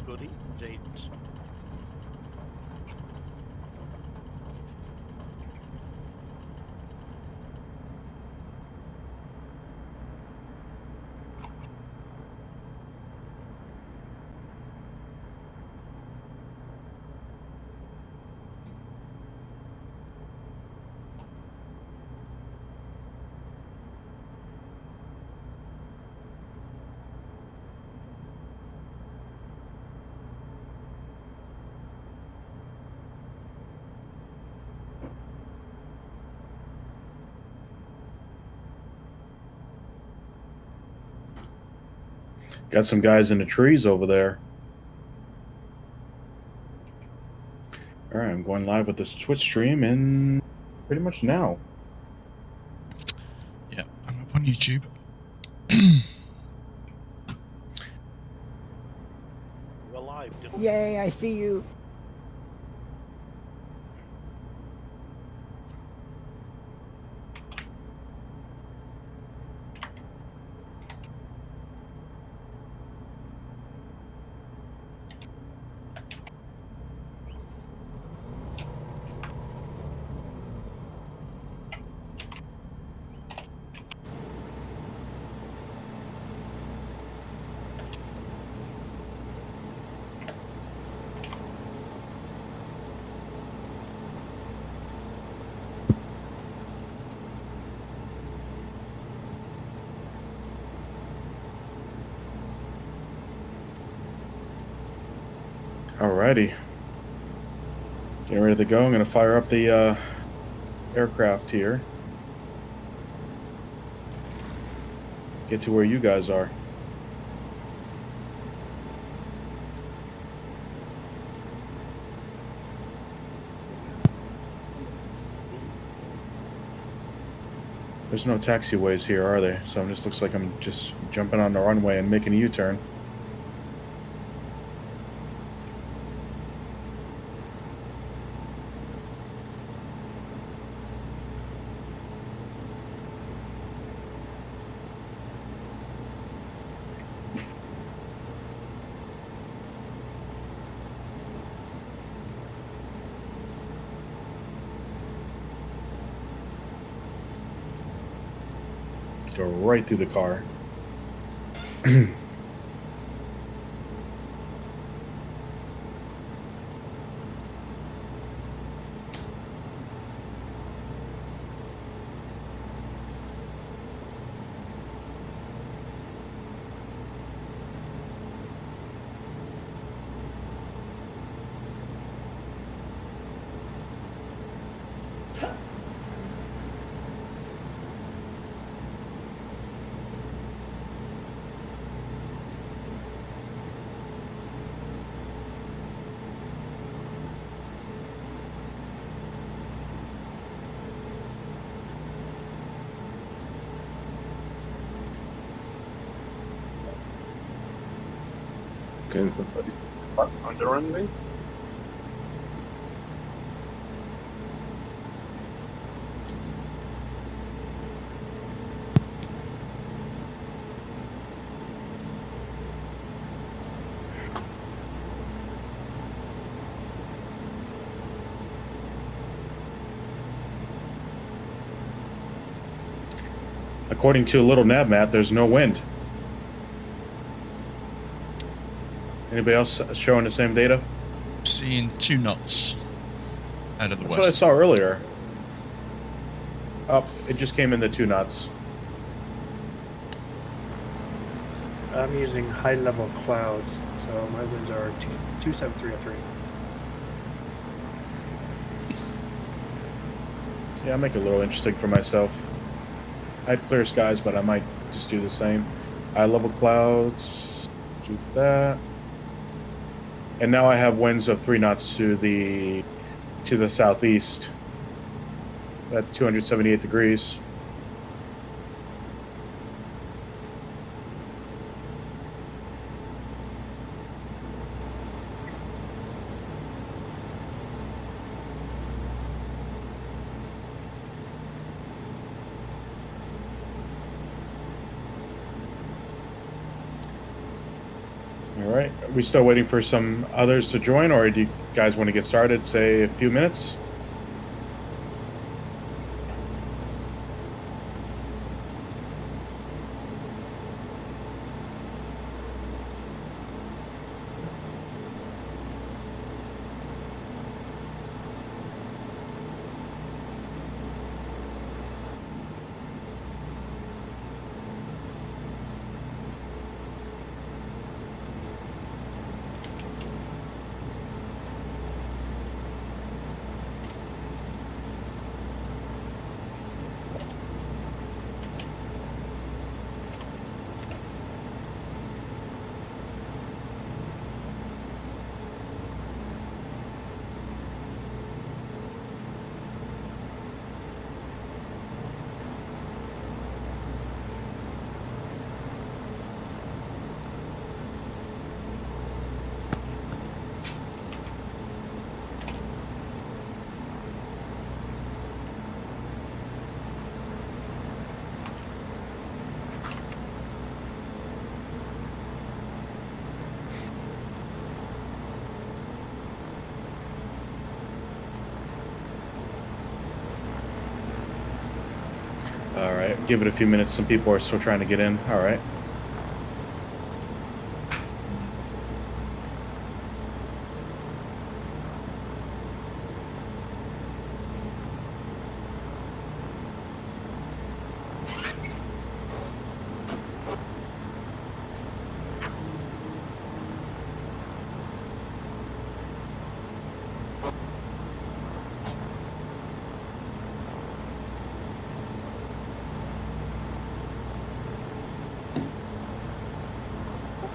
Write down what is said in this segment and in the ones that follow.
Goody, James. Got some guys in the trees over there. All right, I'm going live with this Twitch stream in pretty much now. Yeah, I'm up on YouTube. We're live, Dylan. Yay, I see you. Alrighty. Getting ready to go. I'm going to fire up the aircraft here. Get to where you guys are. There's no taxiways here, are there? So it just looks like I'm just jumping on the runway and making a U-turn. Go right through the car. Can somebody pass on the runway? According to a little nav map, there's no wind. Anybody else showing the same data? Seeing 2 knots out of the That's what I west. saw earlier. Oh, it just came in the 2 knots. I'm using high-level clouds, so my winds are 27303. Yeah, I'll make it a little interesting for myself. I had clear skies, but I might just do the same. High level clouds, do that. And now I have winds of 3 knots to the southeast. At 278 degrees. All right, we still waiting for some others to join, or do you guys want to get started? Say a few minutes. All right, give it a few minutes. Some people are still trying to get in. All right.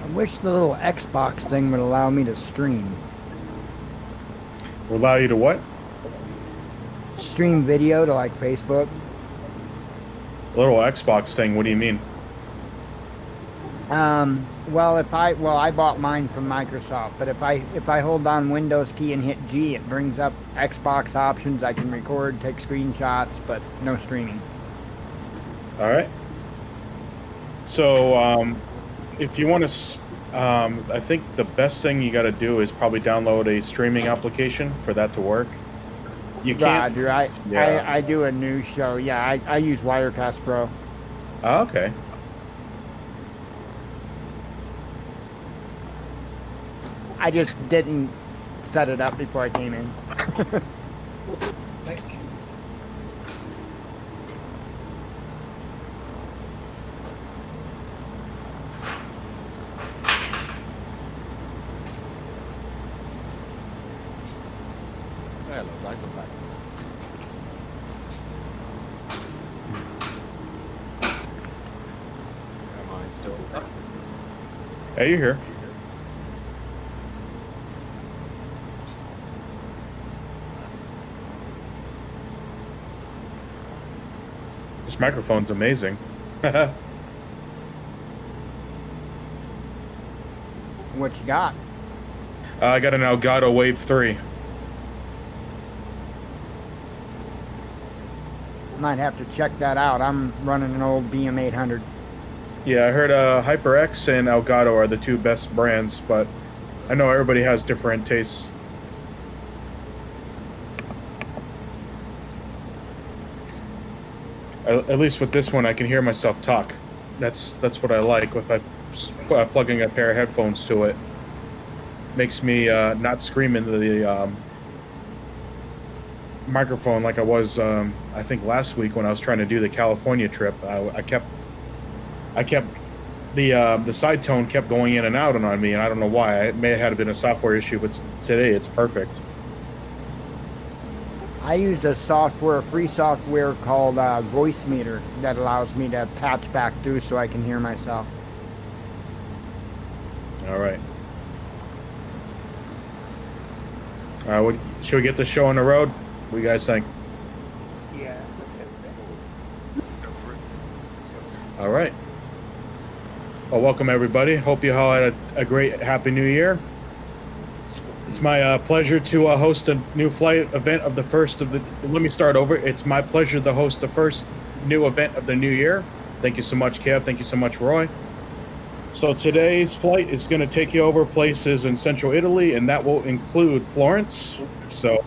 I wish the little Xbox thing would allow me to stream. Will allow you to what? Stream video to like Facebook. Little Xbox thing. What do you mean? Well, I bought mine from Microsoft, but if I hold down Windows key and hit G, it brings up Xbox options. I can record, take screenshots, but no streaming. All right. So, if you want to, I think the best thing you got to do is probably download a streaming application for that to work. You can't. Roger, I do a news show. Yeah, I use Wirecast Pro. Oh, okay. I just didn't set it up before I came in. Hello guys, I'm back. Am I still up? Hey, you're here. This microphone's amazing. What you got? I got an Elgato Wave 3. Might have to check that out. I'm running an old BM800. Yeah, I heard HyperX and Elgato are the two best brands, but I know everybody has different tastes. At least with this one, I can hear myself talk. That's what I like. If I plugging a pair of headphones to it, makes me not scream into the microphone like I was. I think last week when I was trying to do the California trip, I kept the side tone kept going in and out on me, and I don't know why. It may have been a software issue, but today it's perfect. I use a free software called Voice Meter that allows me to patch back through so I can hear myself. All right. Should we get the show on the road? What do you guys think? Yeah. Go for it. All right. Well, welcome everybody. Hope you all had a great Happy New Year. It's my pleasure to host a new flight event of the first of the. Let me start over. It's my pleasure to host the first new event of the new year. Thank you so much, Kev. Thank you so much, Roy. So today's flight is going to take you over places in central Italy, and that will include Florence. So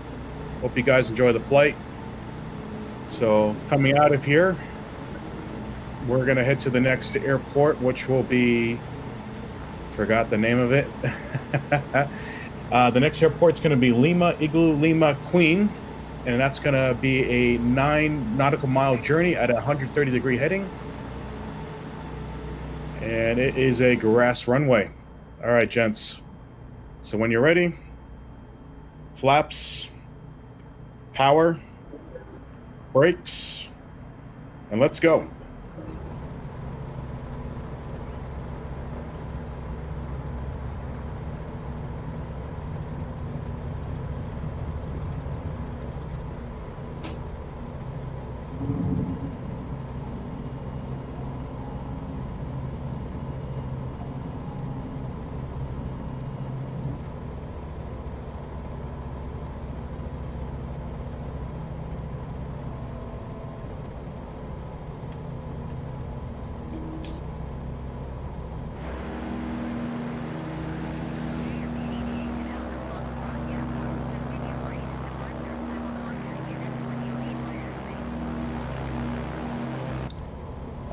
hope you guys enjoy the flight. So coming out of here, we're going to head to the next airport, which will be, forgot the name of it. The next airport's going to be Lima, Igloo, Lima, Queen. And that's going to be a 9 nautical mile journey at a 130-degree heading. And it is a grass runway. All right, gents. So when you're ready, flaps, power, brakes, and let's go.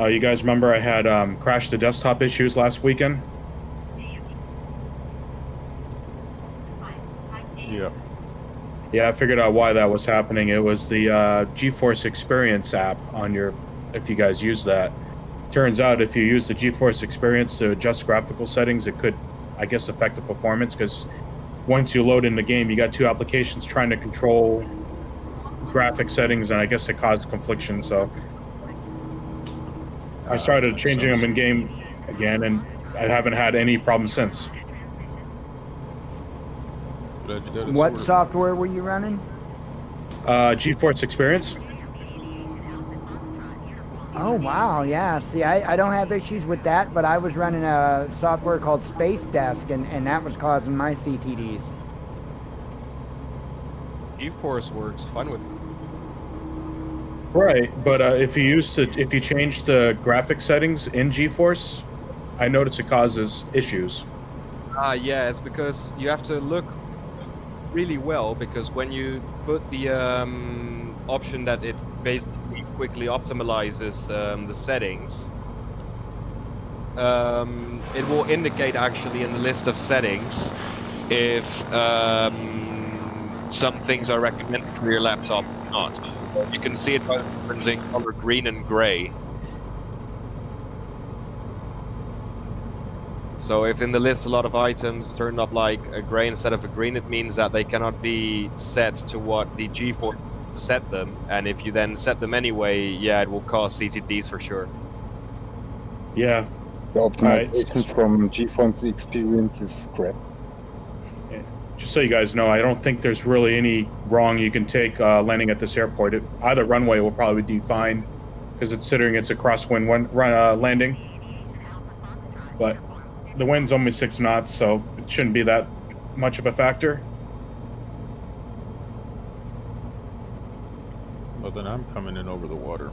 You guys remember I had crashed the desktop issues last weekend? Yeah. Yeah, I figured out why that was happening. It was the GeForce Experience app on your, if you guys use that. Turns out if you use the GeForce Experience to adjust graphical settings, it could, I guess, affect the performance, because once you load in the game, you got two applications trying to control graphic settings, and I guess it caused confliction, so I started changing them in game again, and I haven't had any problems since. What software were you running? GeForce Experience. Oh, wow, yeah. See, I don't have issues with that, but I was running a software called Space Desk, and that was causing my CTDs. GeForce works fine with. Right, but if you change the graphic settings in GeForce, I notice it causes issues. Yeah, it's because you have to look really well, because when you put the option that it basically quickly optimizes the settings, it will indicate actually in the list of settings if some things are recommended for your laptop or not. You can see it by differencing color green and gray. So if in the list a lot of items turn up like a gray instead of a green, it means that they cannot be set to what the GeForce set them. And if you then set them anyway, yeah, it will cause CTDs for sure. Yeah. The optimization from GeForce Experience is crap. Just so you guys know, I don't think there's really any wrong you can take landing at this airport. Either runway will probably be fine, because considering it's a crosswind landing. But the wind's only 6 knots, so it shouldn't be that much of a factor. Well, then I'm coming in over the water.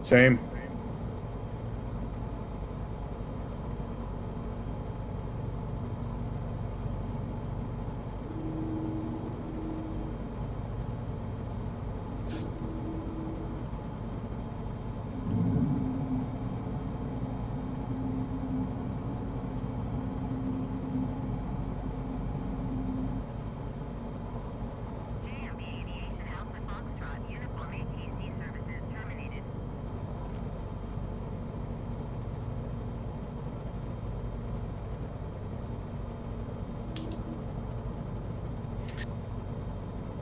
Same.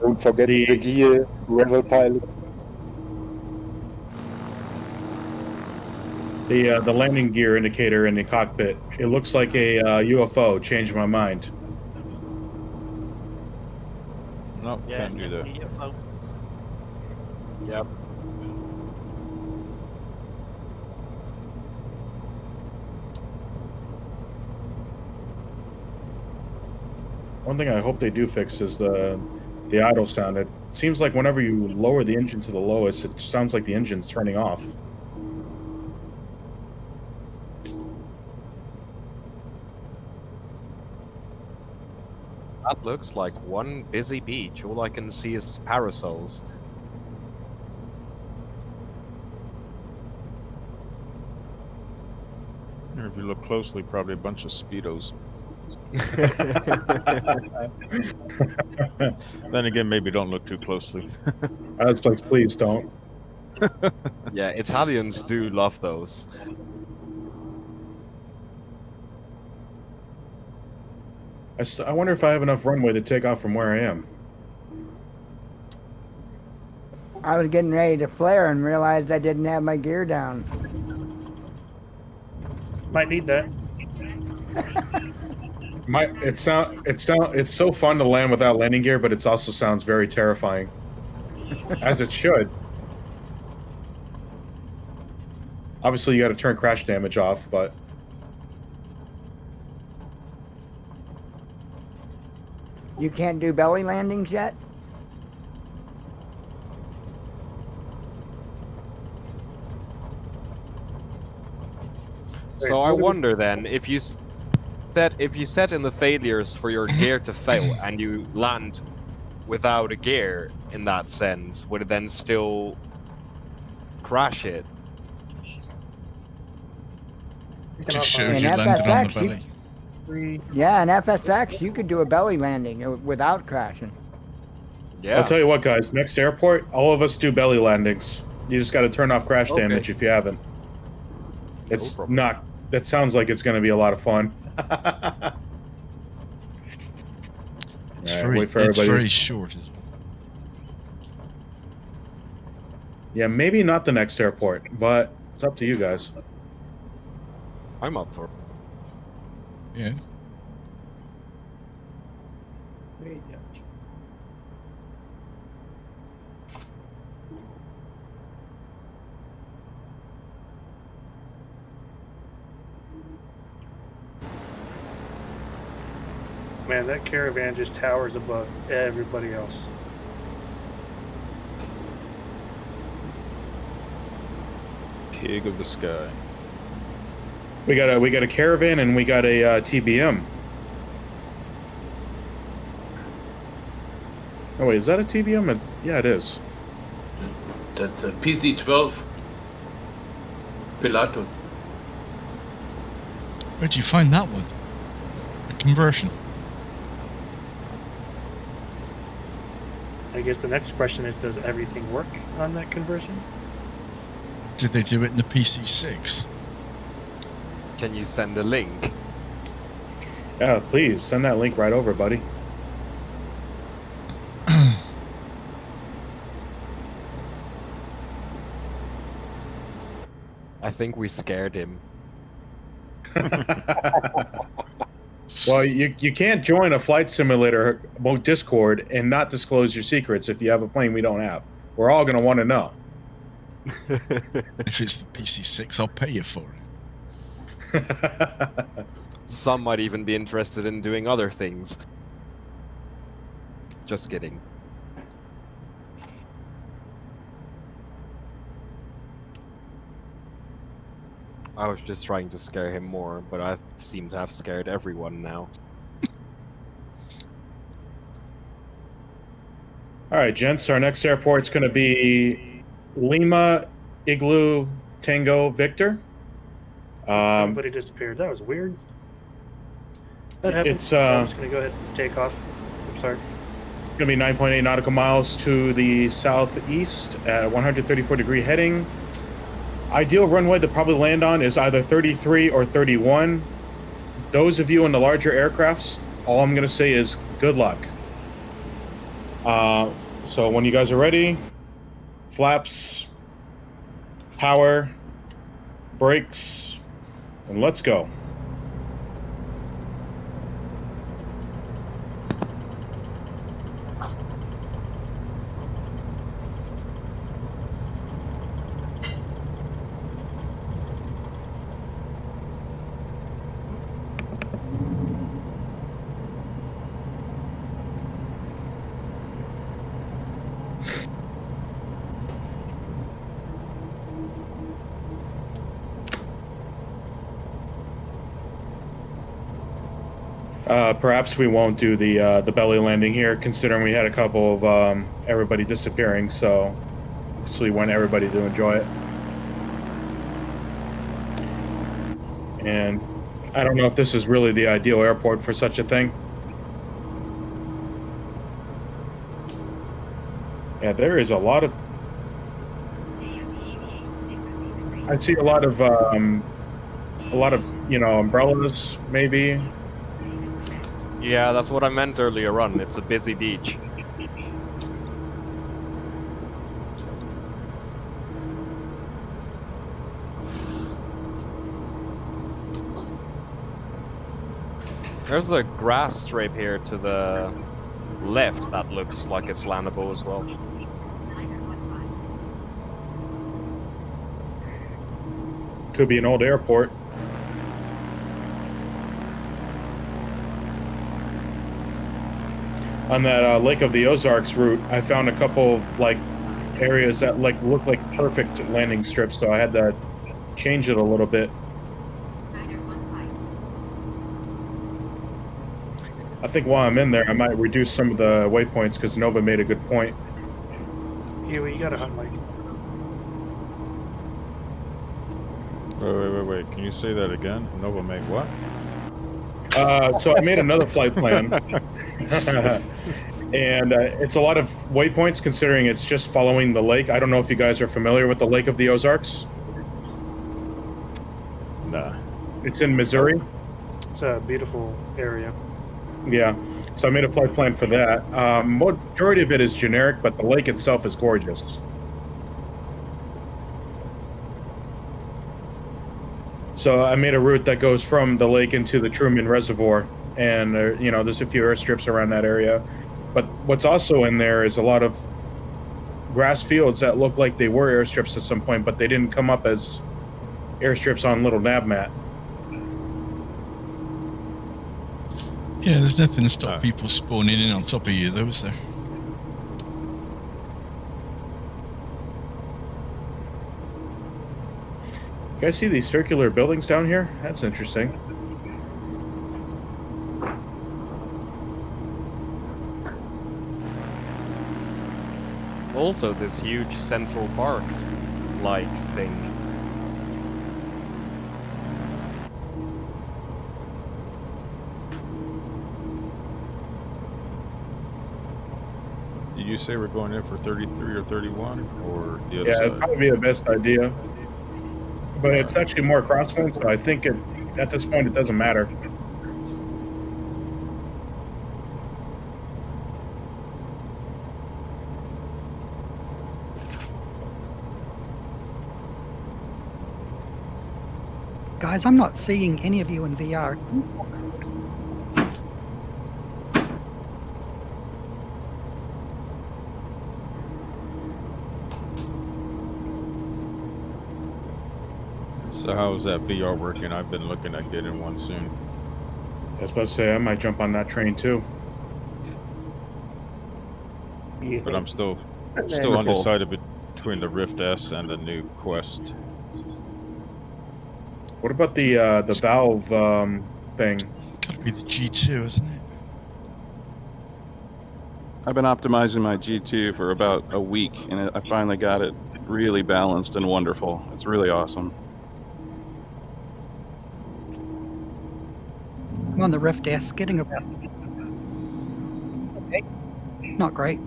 Don't forget the gear, Rebel pilot. The landing gear indicator in the cockpit, it looks like a UFO. Changed my mind. No, can't do that. Yep. One thing I hope they do fix is the idle sound. It seems like whenever you lower the engine to the lowest, it sounds like the engine's turning off. That looks like one busy beach. All I can see is parasols. Or if you look closely, probably a bunch of speedos. Then again, maybe don't look too closely. This place, please don't. Yeah, Italians do love those. I wonder if I have enough runway to take off from where I am. I was getting ready to flare and realized I didn't have my gear down. Might need that. It's so fun to land without landing gear, but it also sounds very terrifying. As it should. Obviously, you got to turn crash damage off, but You can't do belly landings yet? So I wonder then, if you set in the failures for your gear to fail and you land without a gear in that sense, would it then still crash it? It just shows In you landed on the FSX, you- belly. Yeah, in FSX, you could do a belly landing without crashing. Yeah. I'll tell you what, guys. Next airport, all of us do belly landings. You just got to turn off crash Okay. damage if you haven't. It's problem. not. That sounds like it's going to be a lot of fun. It's Alright, wait for it's everybody. very short as well. Yeah, maybe not the next airport, but it's up to you guys. I'm up for it. Yeah. Man, that caravan just towers above everybody else. Pig of the sky. We got a caravan and we got a TBM. Oh wait, is that a TBM? Yeah, it is. That's a PC-12 Pilatus. Where'd you find that one? A conversion. I guess the next question is, does everything work on that conversion? Did they do it in the PC6? Can you send a link? Yeah, please send that link right over, buddy. I think we scared him. Well, you can't join a flight simulator Discord and not disclose your secrets if you have a plane we don't have. We're all going to want to know. If it's the PC6, I'll pay you for it. Some might even be interested in doing other things. Just kidding. I was just trying to scare him more, but I seem to have scared everyone now. All right, gents, our next airport's going to be Lima, Igloo, Tango, Victor. Everybody disappeared. That was weird. That happened. It's, So I'm just going to go ahead and take off. I'm sorry. It's going to be 9.8 nautical miles to the southeast at 134-degree heading. Ideal runway to probably land on is either 33 or 31. Those of you in the larger aircrafts, all I'm going to say is good luck. So when you guys are ready, flaps, power, brakes, and let's go. Perhaps we won't do the belly landing here, considering we had a couple of everybody disappearing. So, obviously, we want everybody to enjoy it. And I don't know if this is really the ideal airport for such a thing. Yeah, there is a lot of. I see a lot of umbrellas, maybe. Yeah, that's what I meant earlier on. It's a busy beach. There's a grass strip here to the left that looks like it's landable as well. Could be an old airport. On that Lake of the Ozarks route, I found a couple of areas that look like perfect landing strips, so I had to change it a little bit. I think while I'm in there, I might reduce some of the waypoints because Nova made a good point. You got a hunt like. Wait. Can you say that again? Nova made what? So I made another flight plan. And it's a lot of waypoints considering it's just following the lake. I don't know if you guys are familiar with the Lake of the Ozarks. Nah. It's in Missouri. It's a beautiful area. Yeah, so I made a flight plan for that. Majority of it is generic, but the lake itself is gorgeous. So I made a route that goes from the lake into the Truman Reservoir, and there's a few airstrips around that area. But what's also in there is a lot of grass fields that look like they were airstrips at some point, but they didn't come up as airstrips on Little Navmat. Yeah, there's nothing to stop people spawning in on top of you, though, is there? You guys see these circular buildings down here? That's interesting. Also, this huge Central Park-like thing. Did you say we're going in for 33 or 31, or the other Yeah, side? it'd probably be the best idea. But it's actually more crosswind, so I think at this point it doesn't matter. Guys, I'm not seeing any of you in VR. So how is that VR working? I've been looking at getting one soon. I was about to say I might jump on that train too. But I'm still undecided between the Rift S and the new Quest. What about the Valve thing? Gotta be the G2, isn't it? I've been optimizing my G2 for about a week, and I finally got it really balanced and wonderful. It's really awesome. I'm on the Rift S, getting about. Okay. Not great.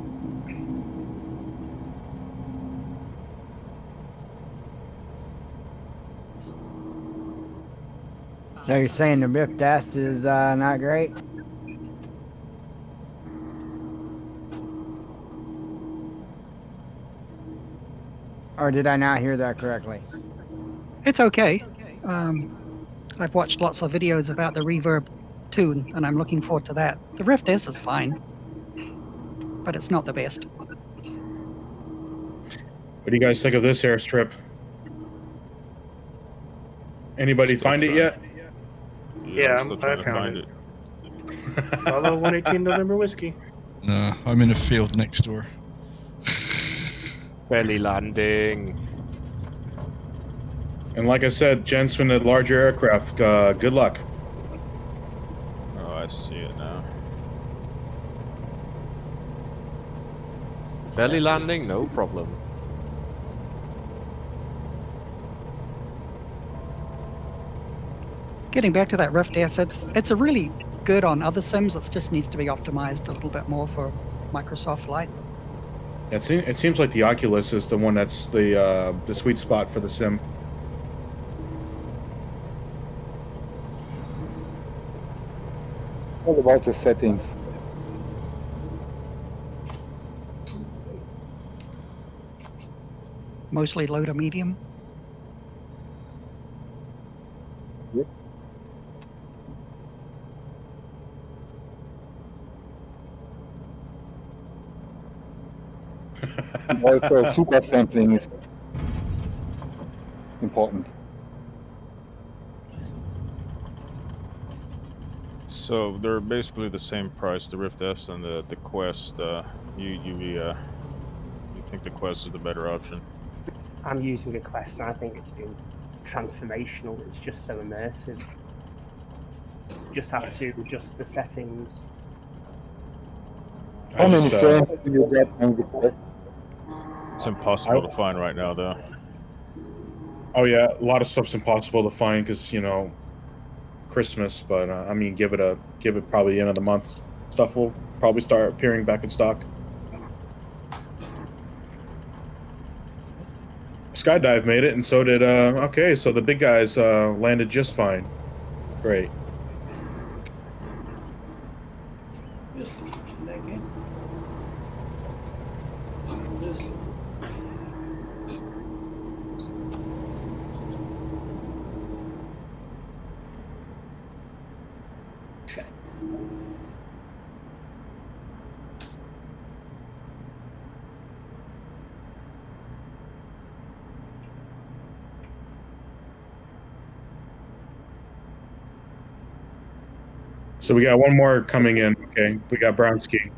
So you're saying the Rift S is not great? Or did I not hear that correctly? It's okay. I've watched lots of videos about the Reverb tune, and I'm looking forward to that. The Rift S is fine, but it's not the best. What do you guys think of this airstrip? Anybody find it yet? Yeah, still I trying to found find it. Follow 118 November Whiskey. No, I'm in a field next door. Belly landing. And like I said, gents from the larger aircraft, good luck. Oh, I see Belly landing, no problem. Getting back to that Rift S, it's a really good on other sims. It just needs to be optimized a little bit more for Microsoft Flight. It seems like the Oculus is the one that's the sweet spot for the sim. What about the settings? Mostly low to medium. Yep. Also, super sampling is important. So they're basically the same price, the Rift S and the Quest. You think the Quest is the better option? I'm using the Quest, and I think it's been transformational. It's just so immersive. Just have to adjust the settings. How many frames do you get on the Quest? It's impossible to find right now, though. Oh yeah, a lot of stuff's impossible to find because Christmas. But I mean, give it probably the end of the month. Stuff will probably start appearing back in stock. Skydive made it, and so did okay. So the big guys landed just fine. Great. So we got one more coming in. Okay, we got Brownski.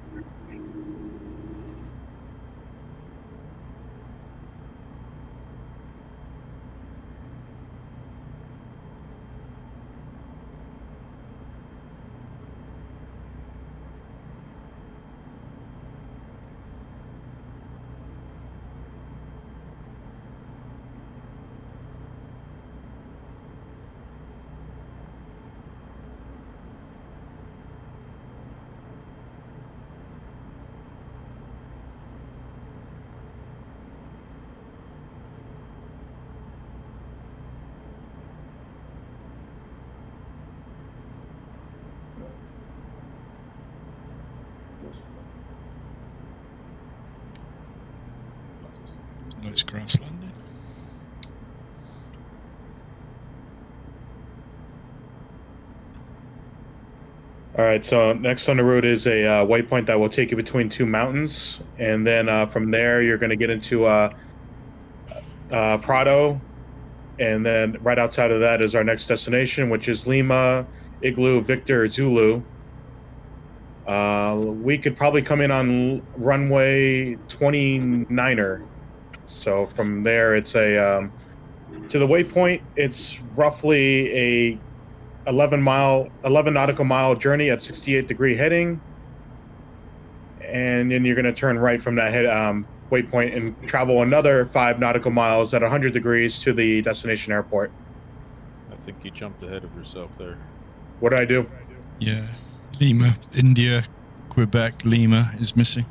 Nice grass landing. All right, so next on the road is a waypoint that will take you between two mountains, and then from there you're going to get into Prado, and then right outside of that is our next destination, which is Lima, Igloo, Victor, Zulu. We could probably come in on runway 29er. So from there, it's a to the waypoint. It's roughly a 11 nautical mile journey at 68-degree heading, and then you're going to turn right from that waypoint and travel another 5 nautical miles at 100 degrees to the destination airport. I think you jumped ahead of yourself there. What did I do? Yeah, Lima, India, Quebec, Lima is missing,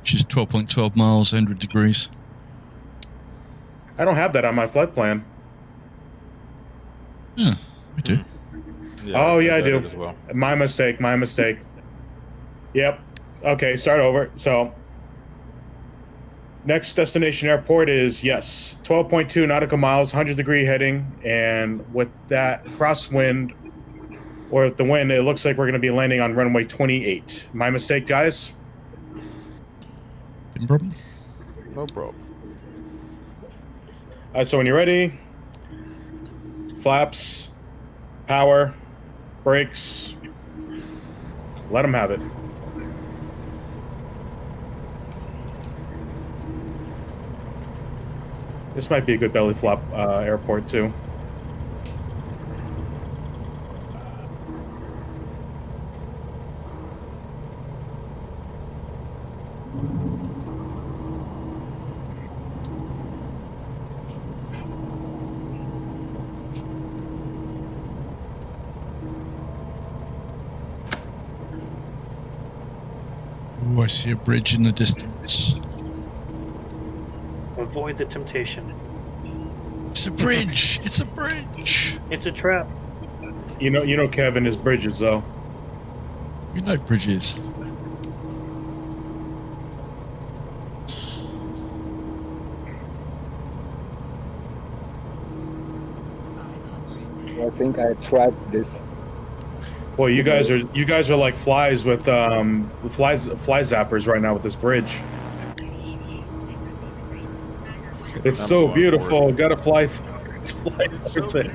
which is 12.12 miles, 100 degrees. I don't have that on my flight plan. Yeah, I do. Yeah, oh yeah, I do. As well. My mistake. Yep. Okay, start over. So next destination airport is 12.2 nautical miles, 100-degree heading, and with that crosswind or with the wind, it looks like we're going to be landing on runway 28. My mistake, guys. No problem. No problem. All right, so when you're ready, flaps, power, brakes, let them have it. This might be a good belly flop airport too. Oh, I see a bridge in the distance. Avoid the temptation. It's a bridge. It's a bridge. It's a trap. You know, Kevin is bridges though. We like bridges. I think I tried this. Well, you guys are like flies with fly zappers right now with this bridge. It's so beautiful. Gotta fly. Fly towards it.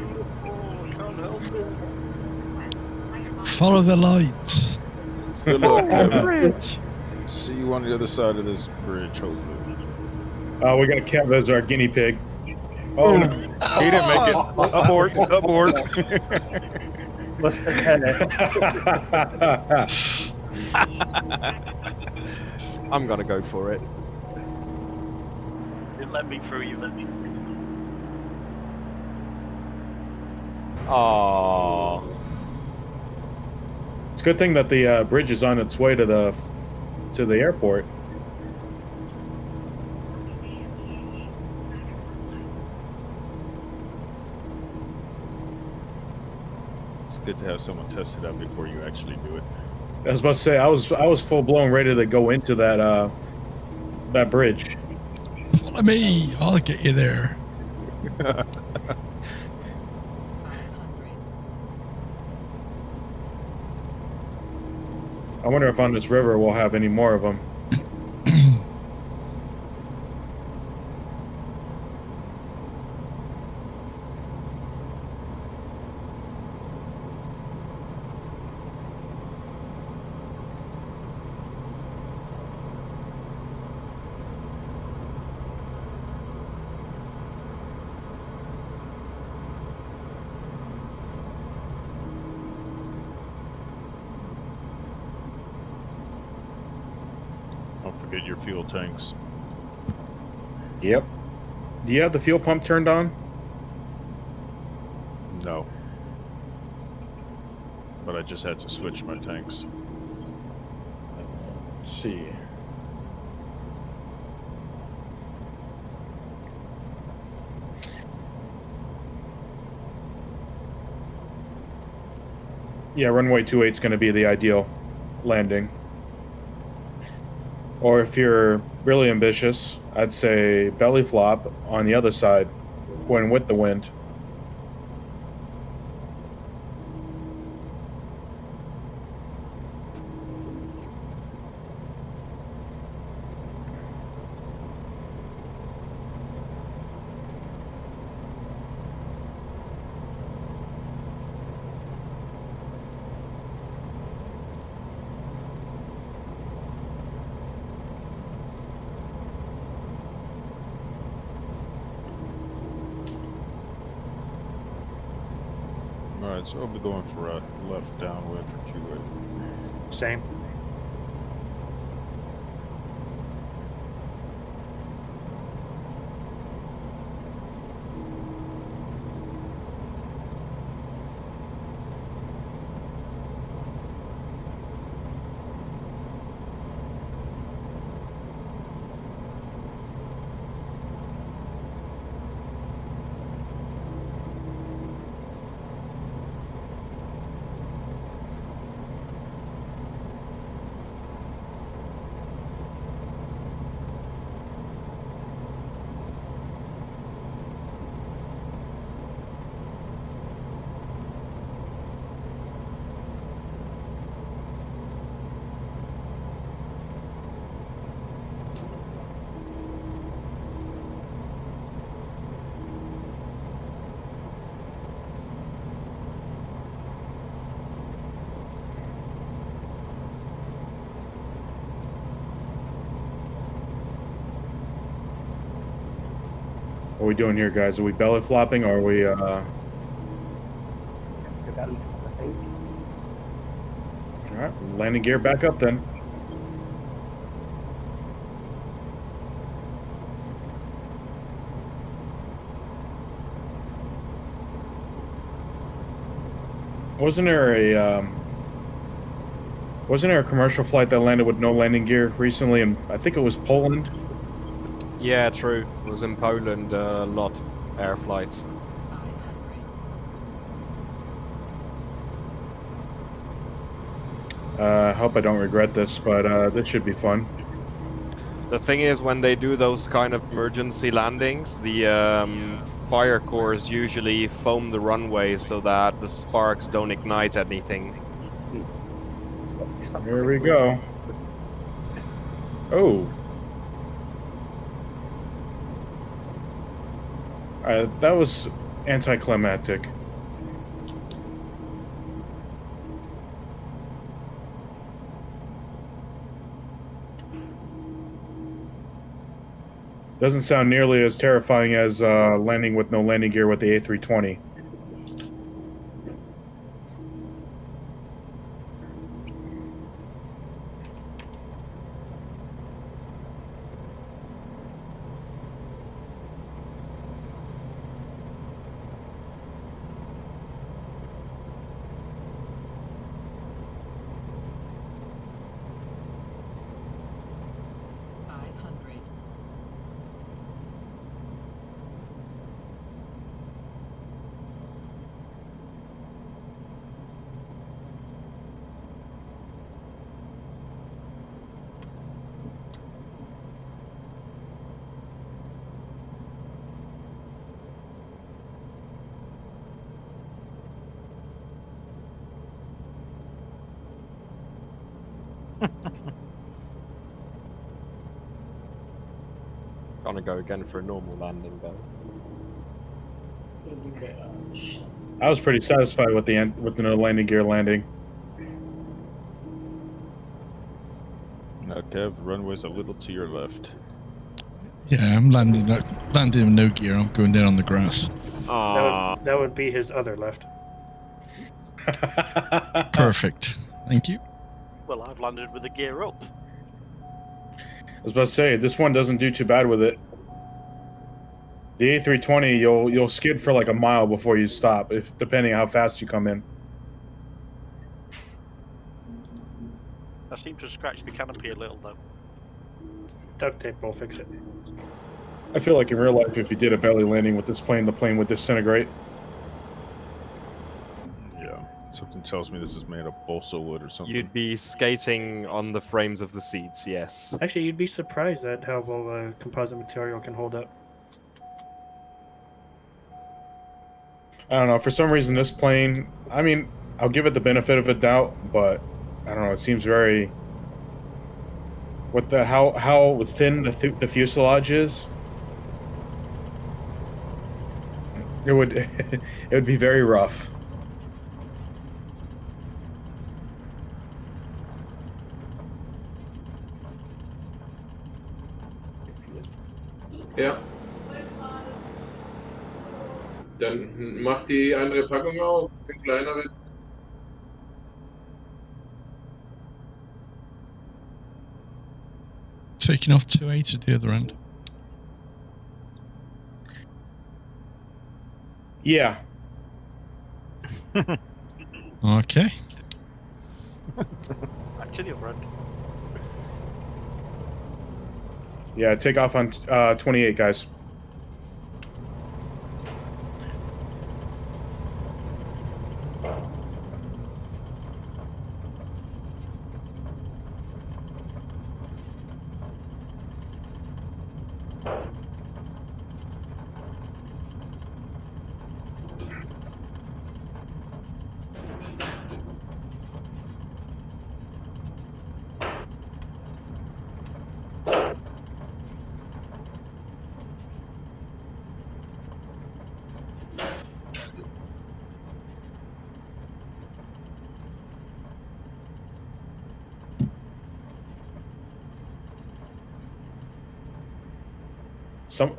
Follow the lights. Good luck, Kevin. Bridge. See you on the other side of this bridge, hopefully. We got Kev as our guinea pig. Oh, no. He didn't make it. Abort. Abort. What's the I'm gonna go for it. You let me through, you let me. Oh. It's a good thing that the bridge is on its way to the airport. It's good to have someone test it out before you actually do it. I was about to say I was full blown ready to go into that that bridge. Follow me. I'll get you there. I wonder if on this river we'll have any more of them. Don't forget your fuel tanks. Yep. Do you have the fuel pump turned on? No. But I just had to switch my tanks. Let's see. Yeah, runway 28 is going to be the ideal landing. Or if you're really ambitious, I'd say belly flop on the other side, going with the wind. Alright, so I'll be going for a left downwind for Q8. Same. What are we doing here, guys? Are we belly flopping or are we the belly, I think. Alright, landing gear back up then. Wasn't there a Wasn't there a commercial flight that landed with no landing gear recently? And I think it was Poland. Yeah, true. It was in Poland a lot, air flights. I hope I don't regret this, but this should be fun. The thing is, when they do those kind of emergency landings, the fire cores usually foam the runway so that the sparks don't ignite anything. Here we go. Oh. That was anticlimactic. Doesn't sound nearly as terrifying as landing with no landing gear with the A320. Gonna go again for a normal landing though. I was pretty satisfied with the no landing gear landing. Now, Kev, the runway's a little to your left. Yeah, I'm landing with no gear. I'm going down on the grass. That would be his other left. Perfect. Thank you. Well, I've landed with the gear up. I was about to say, this one doesn't do too bad with it. The A320, you'll skid for like a mile before you stop, depending on how fast you come in. I seem to have scratched the canopy a little though. Duct tape will fix it. I feel like in real life, if you did a belly landing with this plane, the plane would disintegrate. Yeah, something tells me this is made of balsa wood or something. You'd be skating on the frames of the seats, yes. Actually, you'd be surprised at how well composite material can hold up. I don't know, for some reason this plane, I mean, I'll give it the benefit of a doubt, but I don't know, it seems very... how thin the fuselage is, it would be very rough. Ja. Dann mach die andere Packung auf, das sind kleinere. Taking off 280 at the other end. Yeah. Okay. Back to the other end. Yeah, take off on 28, guys.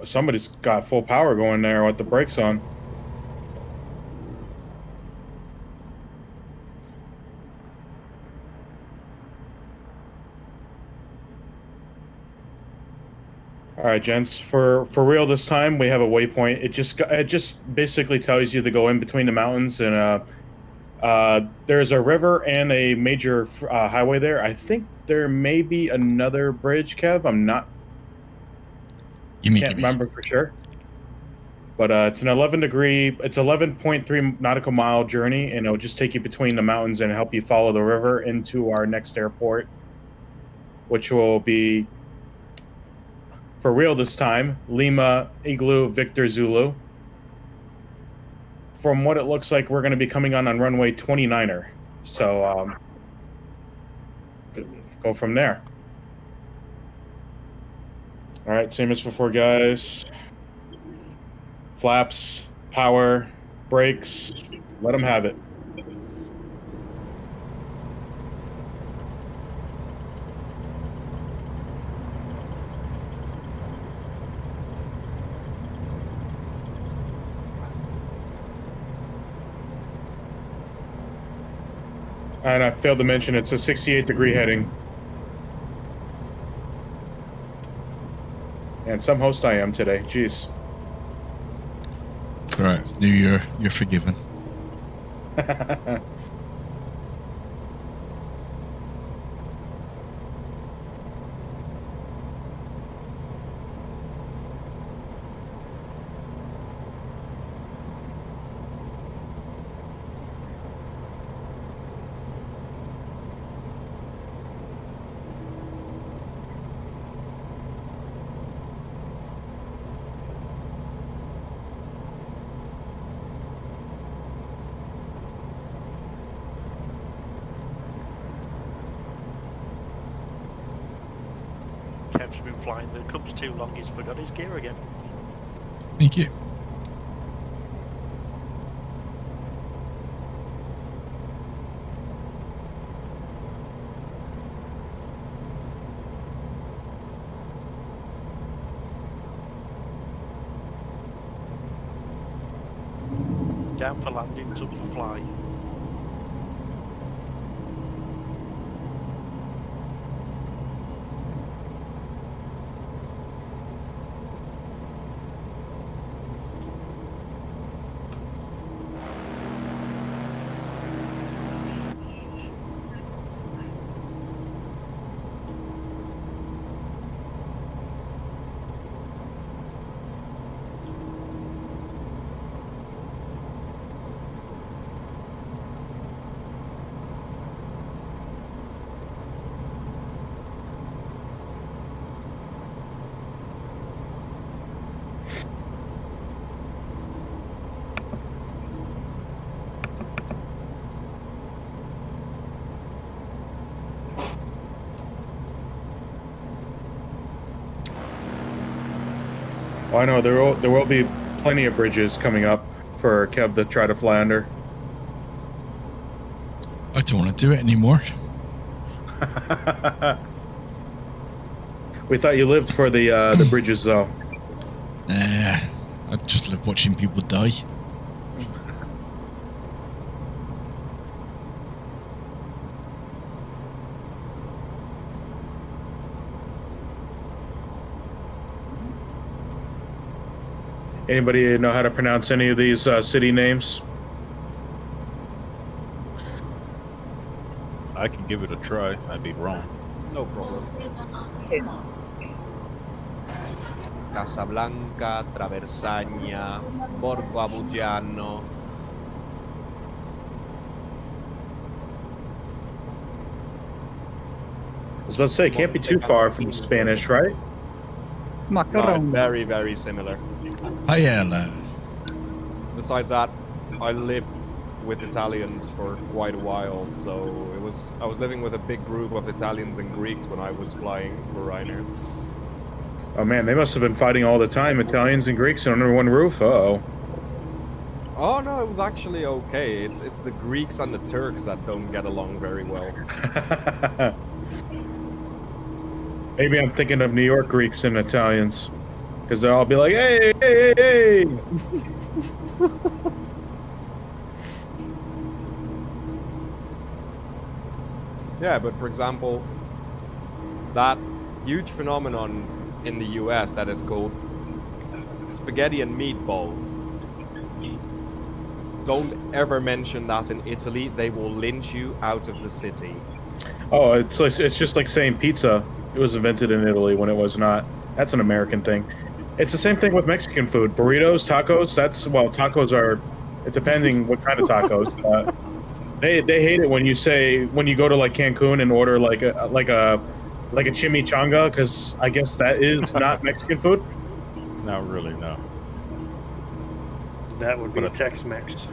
Somebody's got full power going there with the brakes on. All right, gents. For real this time, we have a waypoint. It just basically tells you to go in between the mountains and There's a river and a major highway there. I think there may be another bridge, Kev. I'm not. Can't remember for sure. But it's an 11.3 nautical mile journey, and it'll just take you between the mountains and help you follow the river into our next airport, which will be, for real this time, Lima Igloo Victor Zulu. From what it looks like, we're going to be coming on runway 29er. So go from there. All right, same as before, guys. Flaps, power, brakes, let them have it. And I failed to mention it's a 68-degree heading. And some host I am today. Jeez. All right, New Year, you're forgiven. Kev's been flying, but it comes too long, he's forgot his gear again. Thank you. Down for landing, up for fly. Well, I know there will be plenty of bridges coming up for Kev to try to fly under. I don't want to do it anymore. We thought you lived for the bridges, though. Nah, I just love watching people die. Anybody know how to pronounce any of these city names? I can give it a try. I'd be wrong. No problem. Casablanca, Traversagna, Borgo Amugiano. I was about to say, it can't be too far from Spanish, right? Macaron. Very, very similar. Paella. Besides that, I lived with Italians for quite a while, so I was living with a big group of Italians and Greeks when I was flying for Ryanair. Oh man, they must have been fighting all the time, Italians and Greeks under one roof. Uh-oh. Oh no, it was actually okay. It's the Greeks and the Turks that don't get along very well. Maybe I'm thinking of New York Greeks and Italians, because they'll all be like, "Hey, hey, hey, hey!" Yeah, but for example, that huge phenomenon in the US that is called spaghetti and meatballs. Don't ever mention that in Italy. They will lynch you out of the city. Oh, it's just like saying pizza. It was invented in Italy when it was not. That's an American thing. It's the same thing with Mexican food. Burritos, tacos. Tacos are, depending what kind of tacos. They hate it when you go to like Cancun and order like a chimichanga, because I guess that is not Mexican food. Not really, no. That would be a Tex-Mex.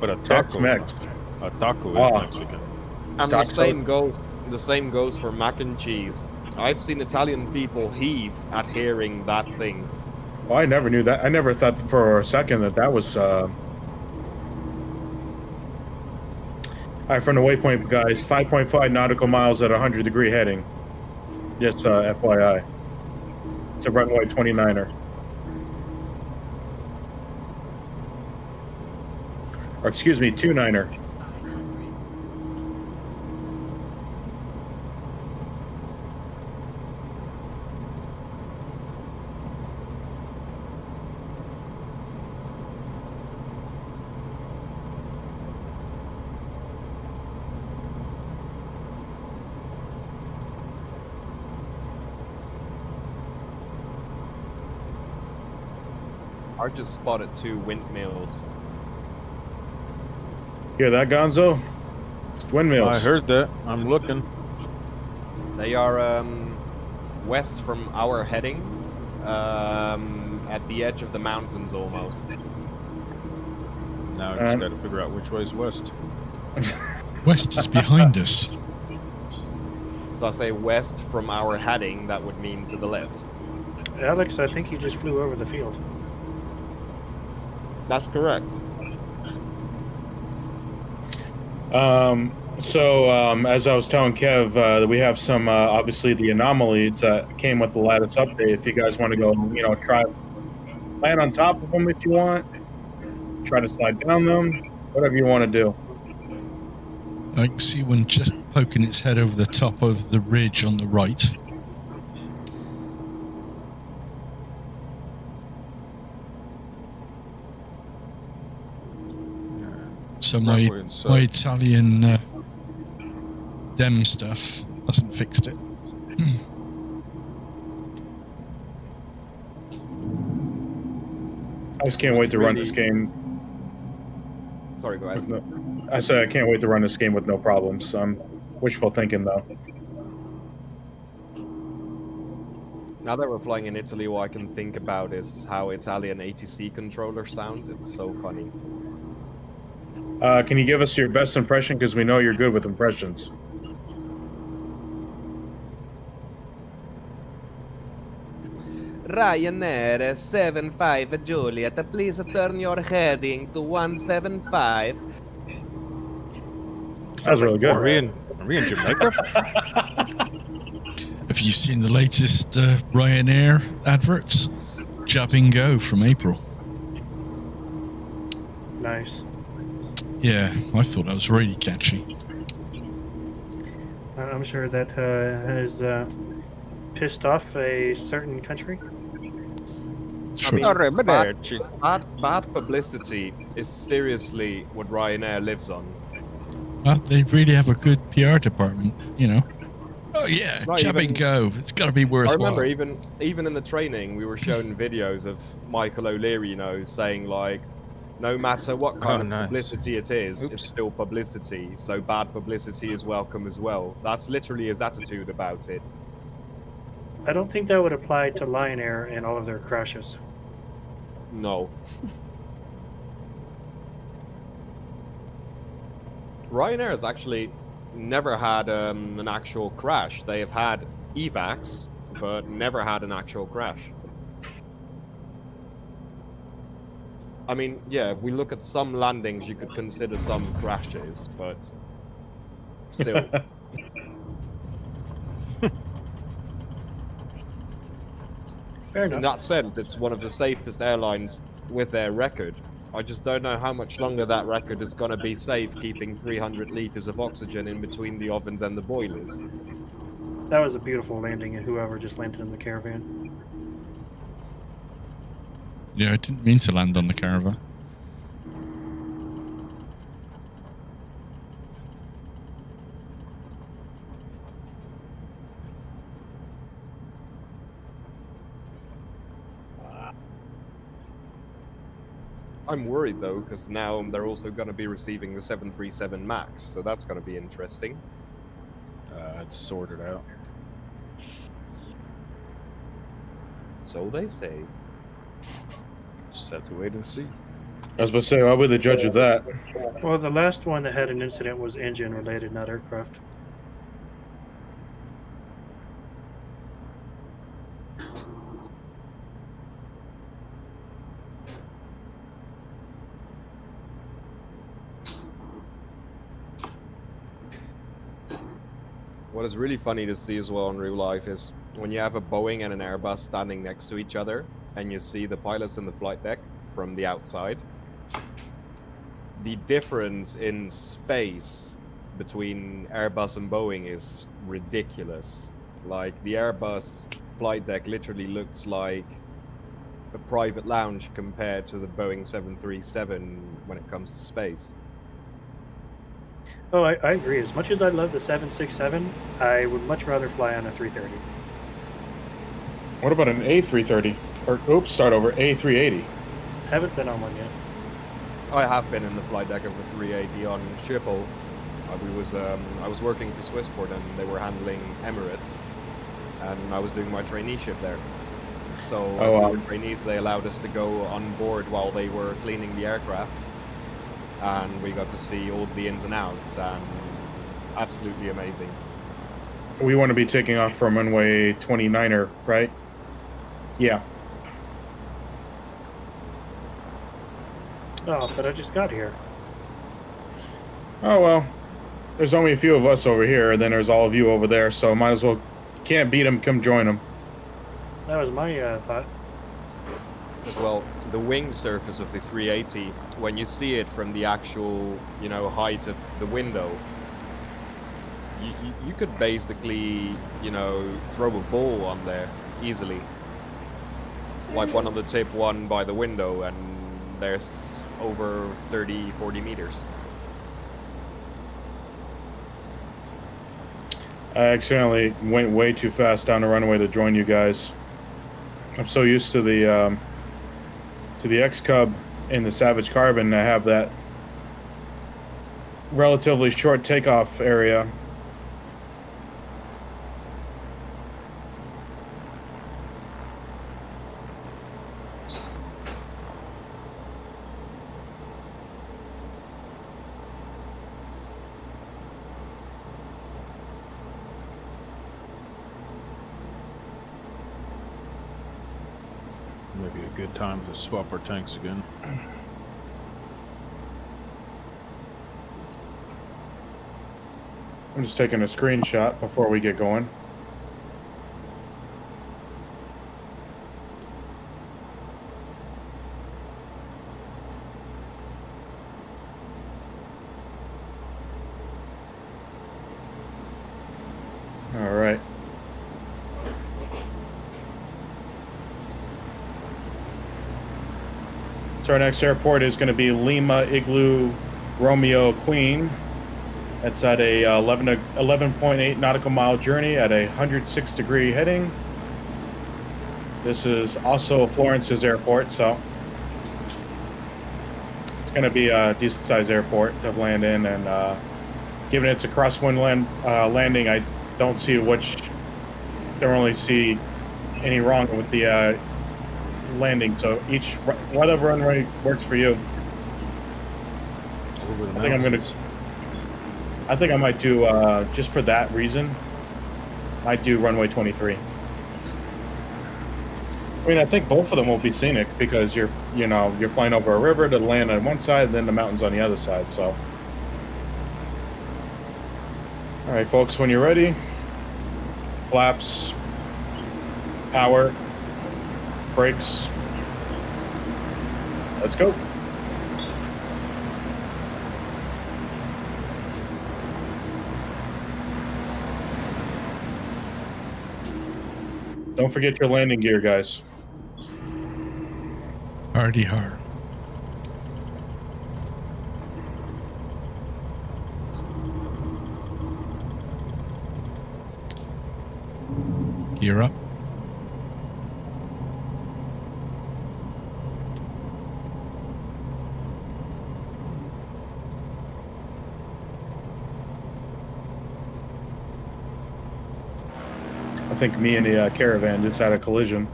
But a taco, Tex-Mex. A taco is Mexican. And the same goes for mac and cheese. I've seen Italian people heave at hearing that thing. Well, I never knew that. I never thought for a second that was. All right, from the waypoint, guys, 5.5 nautical miles at 100-degree heading. Just FYI. It's a runway 29er. Or excuse me, 29er. I just spotted 2 windmills. Hear that, Gonzo? It's windmills. I heard that. I'm looking. They are west from our heading, at the edge of the mountains almost. Now I just got to figure out which way is west. West is behind us. So I say west from our heading, that would mean to the left. Alex, I think you just flew over the field. That's correct. As I was telling Kev, we have some, obviously, the anomalies that came with the latest update. If you guys want to go, try land on top of them if you want, try to slide down them, whatever you want to do. I can see one just poking its head over the top of the ridge on the right. So my Italian dem stuff hasn't fixed it. I just can't wait to run this game. Sorry, go ahead. I said I can't wait to run this game with no problems. I'm wishful thinking, though. Now that we're flying in Italy, all I can think about is how Italian ATC controllers sound. It's so funny. Can you give us your best impression? Because we know you're good with impressions. Ryanair 75 Juliet, please turn your heading to 175. That was really good. Are we in Jamaica? Have you seen the latest Ryanair adverts? Jab and Go from April. Nice. Yeah, I thought that was really catchy. I'm sure that has pissed off a certain country. Sure. Bad publicity is seriously what Ryanair lives on. Well, they really have a good PR department, Oh yeah, jab and go. It's got to be worthwhile. I remember even in the training, we were shown videos of Michael O'Leary, saying like, no matter what kind of publicity it is, it's still publicity. So bad publicity is welcome as well. That's literally his attitude about it. I don't think that would apply to Lion Air and all of their crashes. No. Ryanair has actually never had an actual crash. They have had evacs, but never had an actual crash. I mean, yeah, if we look at some landings, you could consider some crashes, but still. Fair enough. In that sense, it's one of the safest airlines with their record. I just don't know how much longer that record is going to be safe, keeping 300 liters of oxygen in between the ovens and the boilers. That was a beautiful landing, and whoever just landed in the Caravan. Yeah, I didn't mean to land on the Caravan. I'm worried though, because now they're also going to be receiving the 737 MAX, so that's going to be interesting. It's sorted out. So they say. Just have to wait and see. I was about to say, I'll be the judge of that. Well, the last one that had an incident was engine related, not aircraft. What is really funny to see as well in real life is when you have a Boeing and an Airbus standing next to each other and you see the pilots in the flight deck from the outside, the difference in space between Airbus and Boeing is ridiculous. Like, the Airbus flight deck literally looks like a private lounge compared to the Boeing 737 when it comes to space. Oh, I agree. As much as I love the 767, I would much rather fly on a 330. What about an A330? Or, oops, start over, A380? Haven't been on one yet. I have been in the flight deck of a 380 on Schiphol. I was working for Swissport and they were handling Emirates, and I was doing my traineeship there. So as we were trainees, they allowed us to go on board while they were cleaning the aircraft, and we got to see all the ins and outs, and absolutely amazing. We want to be taking off from runway 29er, right? Yeah. Oh, but I just got here. Oh, well. There's only a few of us over here, and then there's all of you over there, so might as well... Can't beat them, come join them. That was my thought. As well, the wing surface of the 380, when you see it from the actual, height of the window, you could basically, throw a ball on there easily. Like one on the tip, one by the window, and there's over 30, 40 meters. I accidentally went way too fast down the runway to join you guys. I'm so used to the X-Cub in the Savage Carbon, I have that relatively short takeoff area. Maybe a good time to swap our tanks again. I'm just taking a screenshot before we get going. All right. So our next airport is going to be Lima Igloo Romeo Queen. That's at a 11.8 nautical mile journey at a 106-degree heading. This is also Florence's airport, so it's going to be a decent-sized airport to land in. And given it's a crosswind landing, I don't see don't really see any wrong with the landing. So whatever runway works for you. I think I might do, just for that reason, might do runway 23. I mean, I think both of them will be scenic because you're flying over a river to land on one side and then the mountains on the other side, so. All right, folks, when you're ready, flaps, power, brakes, let's go. Don't forget your landing gear, guys. Hardy har. Gear up. think me and the caravan just had a collision.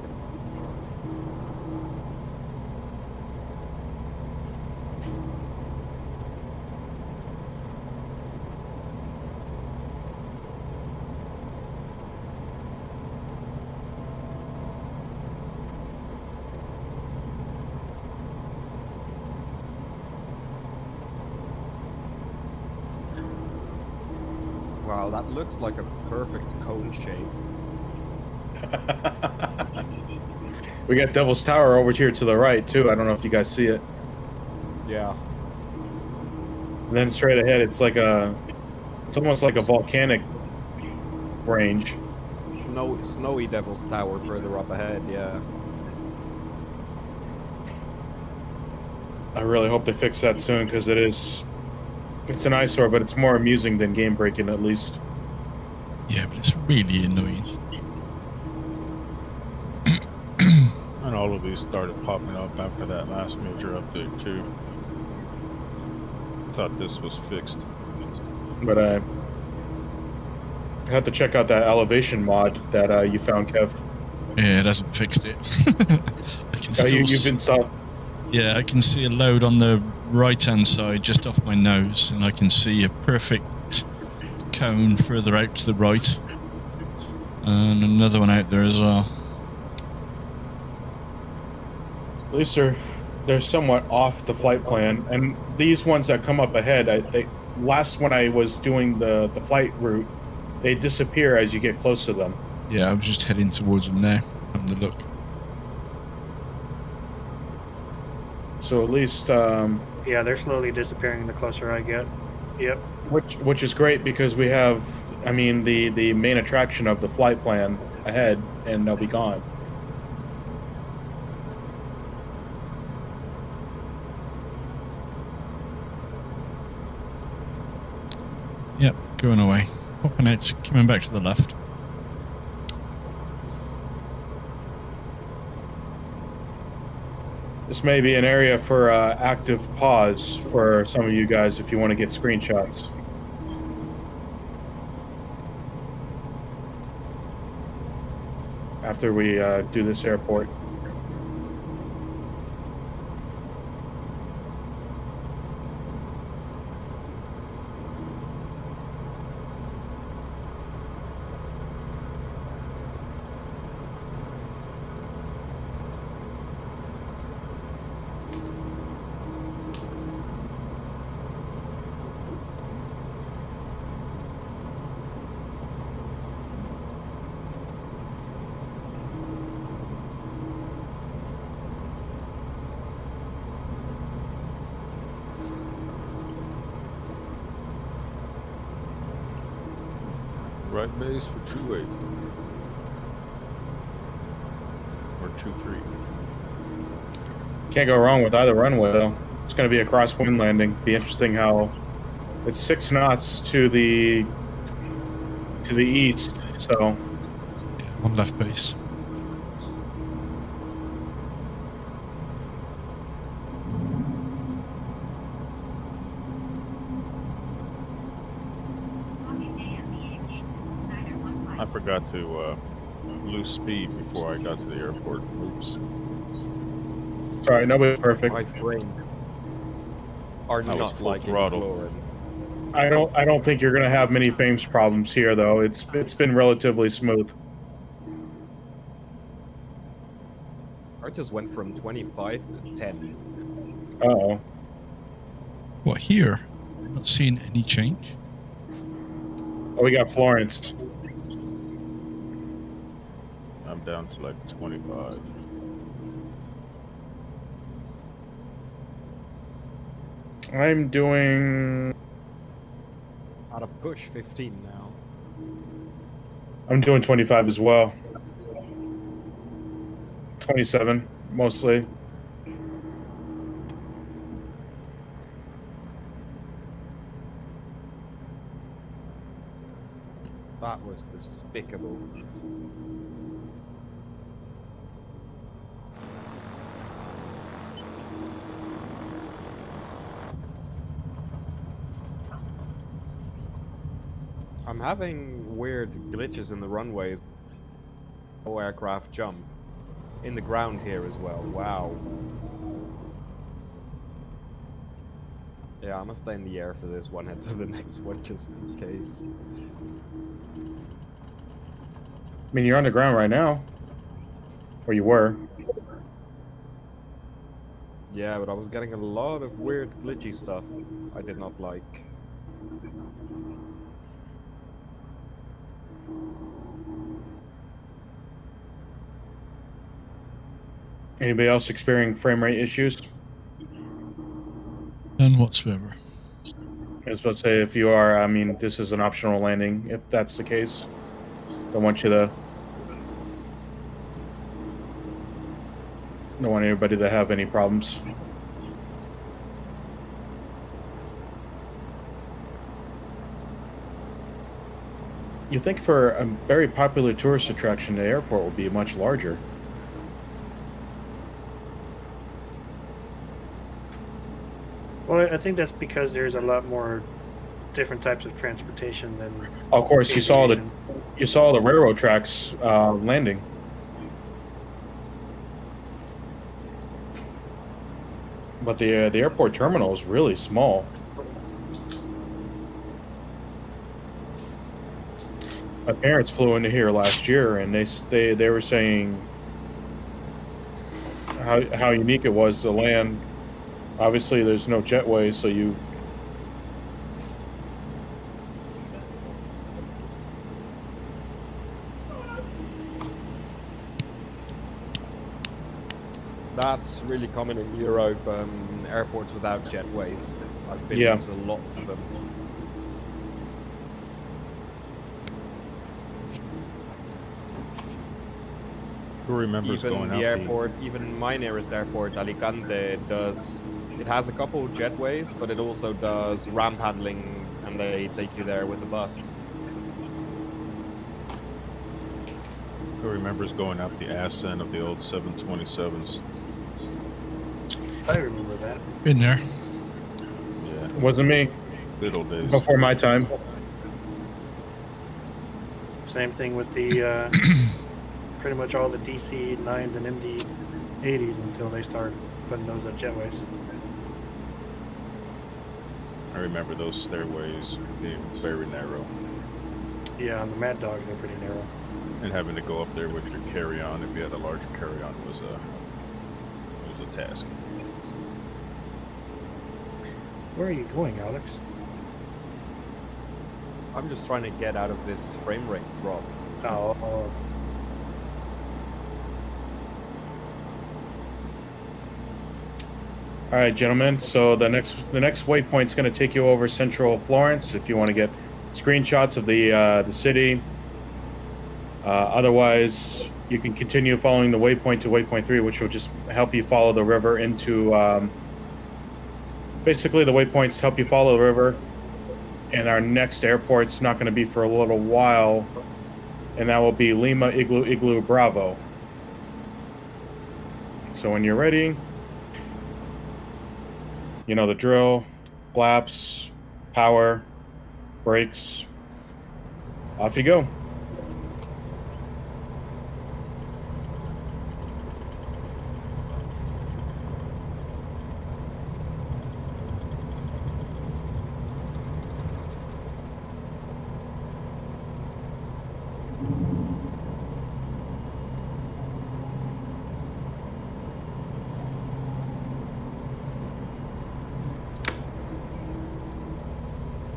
Wow, that looks like a perfect cone shape. We got Devil's Tower over here to the right too. I don't know if you guys see it. Yeah. And then straight ahead, it's like it's almost like a volcanic range. Snowy Devil's Tower further up ahead, yeah. I really hope they fix that soon because it's an eyesore, but it's more amusing than game breaking at least. Yeah, but it's really annoying. And all of these started popping up after that last major update too. I thought this was fixed. But I have to check out that elevation mod that you found, Kev. Yeah, it hasn't fixed it. I can still You've installed. Yeah, I can see a load on the right-hand side, just off my nose, and I can see a perfect cone further out to the right, and another one out there as well. At least they're somewhat off the flight plan, and these ones that come up ahead, last when I was doing the flight route, they disappear as you get close to them. Yeah, I'm just heading towards them now, having a look. So at least Yeah, they're slowly disappearing the closer I get. Yep. which is great because we have, I mean, the main attraction of the flight plan ahead, and they'll be gone. Yep, going away. Popping out, coming back to the left. This may be an area for active pause for some of you guys if you want to get screenshots. After we do this airport. Right base for 2-8. Or 2-3. Can't go wrong with either runway though. It's going to be a crosswind landing. Be interesting how it's 6 knots to the east. So Yeah, on left base. I forgot to lose speed before I got to the airport. Oops. sorry, nobody's perfect. My frames are That was not full like in throttle. Florence. I don't think you're going to have many frames problems here though. It's been relatively smooth. I just went from 25 to 10. Uh-oh. What, here? I'm not seeing any change. Oh, we got Florence. I'm down to like 25. I'm doing Out of push 15 now. I'm doing 25 as well. 27 mostly. That was despicable. I'm having weird glitches in the runways. no aircraft jump in the ground here as well. Wow. Yeah, I'm gonna stay in the air for this one, head to the next one just in case. I mean, you're on the ground right now. Or you were. Yeah, but I was getting a lot of weird glitchy stuff I did not like. Anybody else experiencing frame rate issues? None whatsoever. I was about to say, if you are, I mean, this is an optional landing. If that's the case, don't want anybody to have any problems. You think for a very popular tourist attraction, the airport will be much larger. Well, I think that's because there's a lot more different types of transportation than. Of course, you saw the railroad tracks landing. But the airport terminal is really small. My parents flew into here last year, and they were saying how unique it was to land. Obviously, there's no jetway, so you. That's really common in Europe, airports without jetways. I've been to a lot of them. Who remembers Even going the out airport, even my nearest airport, Alicante, it has a couple jetways, but it also does ramp handling, and they take you there with the bus. Who remembers going up the ass end of the old 727s? I remember that. Been there. Yeah. Wasn't me. Good old days. Before my time. Same thing with the pretty much all the DC 9s and MD 80s until they started putting those at jetways. I remember those stairways being very narrow. Yeah, and the Mad Dogs are pretty narrow. And having to go up there with your carry-on, if you had a larger carry-on, was a task. Where are you going, Alex? I'm just trying to get out of this frame rate drop. Oh. All right, gentlemen. So the next waypoint is going to take you over Central Florence. If you want to get screenshots of the city. Otherwise, you can continue following the waypoint to waypoint 3, which will just help you follow the river into. Basically, the waypoints help you follow the river, and our next airport's not going to be for a little while, and that will be Lima Igloo Bravo. So when you're ready, you know the drill: flaps, power, brakes. Off you go.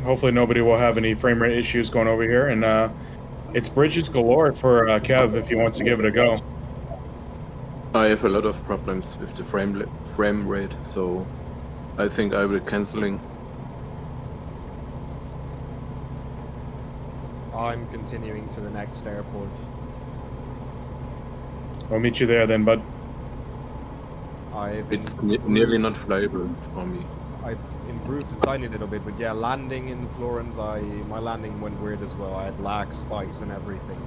Hopefully nobody will have any frame rate issues going over here, and it's bridges galore for Kev if he wants to give it a go. I have a lot of problems with the frame rate, so I think I will canceling. I'm continuing to the next airport. I'll meet you there then, bud. It's nearly not flyable for me. I've improved a tiny little bit, but yeah, landing in Florence, my landing went weird as well. I had lag spikes and everything.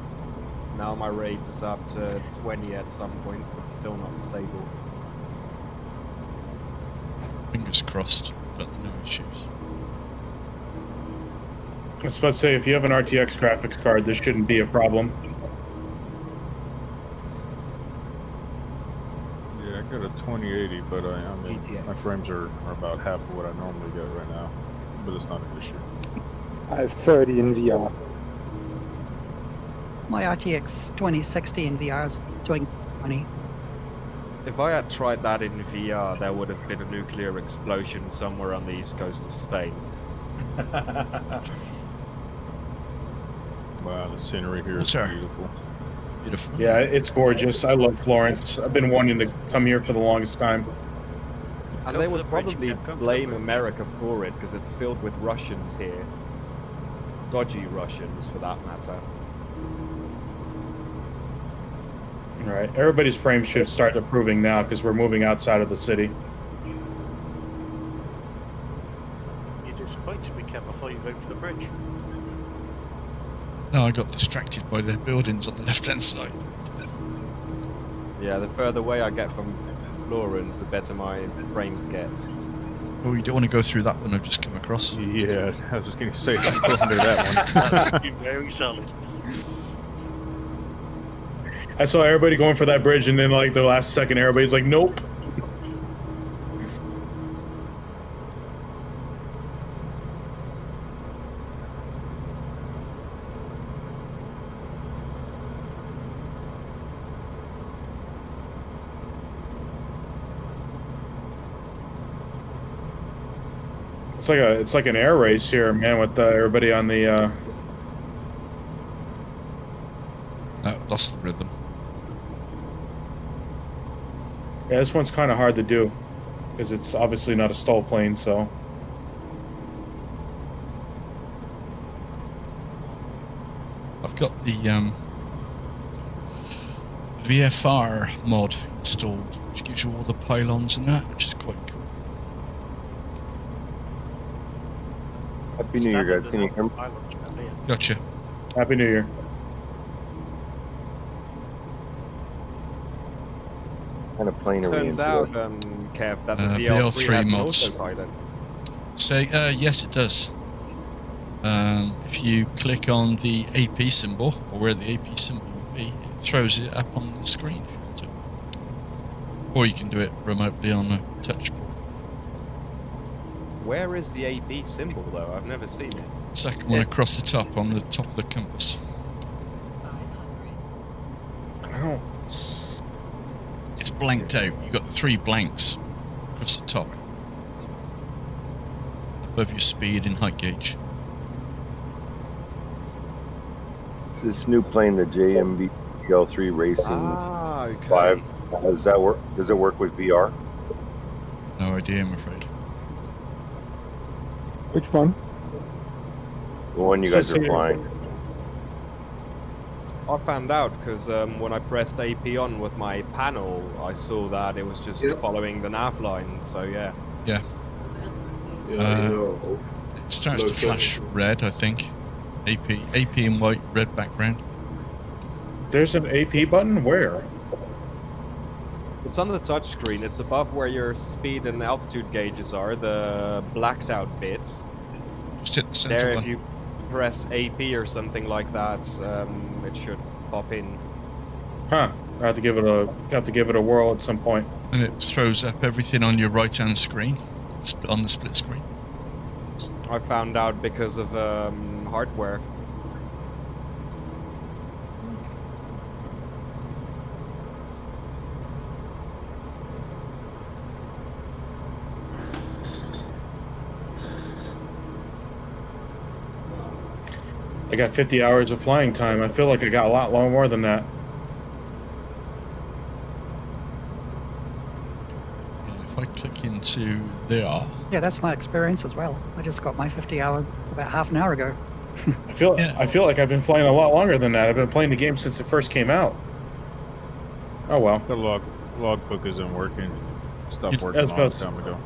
Now my rate is up to 20 at some points, but still not stable. Fingers crossed, but no issues. I was about to say, if you have an RTX graphics card, this shouldn't be a problem. got a 2080, but I mean, my GTX. frames are about half of what I normally get right now. But it's not an issue. I have 30 in VR. My RTX 2060 in VR is doing 20. If I had tried that in VR, there would have been a nuclear explosion somewhere on the east coast of Spain. Wow, the scenery here is Sure. beautiful. Beautiful. Yeah, it's gorgeous. I love Florence. I've been wanting to come here for the longest time. And Go they for would the bridge, probably Kev, go for the blame bridge. America for it because it's filled with Russians here. Dodgy Russians, for that matter. All right, everybody's frame should start improving now because we're moving outside of the city. You're disappointed me, Kev. I thought you were going for the bridge. No, I got distracted by the buildings on the left-hand side. Yeah, the further away I get from Florence, the better my frames get. Oh, you don't want to go through that one I've just come across. Yeah, I was just going to say, don't go under that one. You're very solid. I saw everybody going for that bridge, and then like the last second, everybody's like, "Nope." It's like an air race here, man, with everybody on the. No, lost the rhythm. Yeah, this one's kind of hard to do because it's obviously not a stall plane, so. I've got the VFR mod installed, which gives you all the pylons and that, which is quite cool. Happy New Year, guys. Can you hear me? Gotcha. Happy New Year. Kind of plane are we Turns into? out, Kev, that the VR3 VR3 has an mods. autopilot. So, yes, it does. If you click on the AP symbol, or where the AP symbol would be, it throws it up on the screen if you want to. Or you can do it remotely on a touch port. Where is the AB symbol, though? I've never seen it. Second one across the top, on the top of the compass. I don't. It's blanked out. You've got the 3 blanks across the top. Above your speed and height gauge. This new plane, the JMBL3 Racing okay. 5, does that work? Does it work with VR? No idea, I'm afraid. Which one? The one you guys are flying. I found out because when I pressed AP on with my panel, I saw that it was just following the nav line. So yeah. Yeah. It starts to flash red, I think. AP in white, red background. There's an AP button? Where? It's on the touch screen. It's above where your speed and altitude gauges are, the blacked out bit. Just hit the center There, one. if you press AP or something like that, it should pop in. Huh. I have to give it a whirl at some point. And it throws up everything on your right-hand screen, on the split screen. I found out because of hardware. I got 50 hours of flying time. I feel like I got a lot more than that. Yeah, if I click into there, Yeah, that's my experience as well. I just got my 50 hour about half an hour ago. I feel like I've been flying a lot longer than that. I've been playing the game since it first came out. Oh well. The logbook isn't working. Stopped You- working a that's long about- time ago.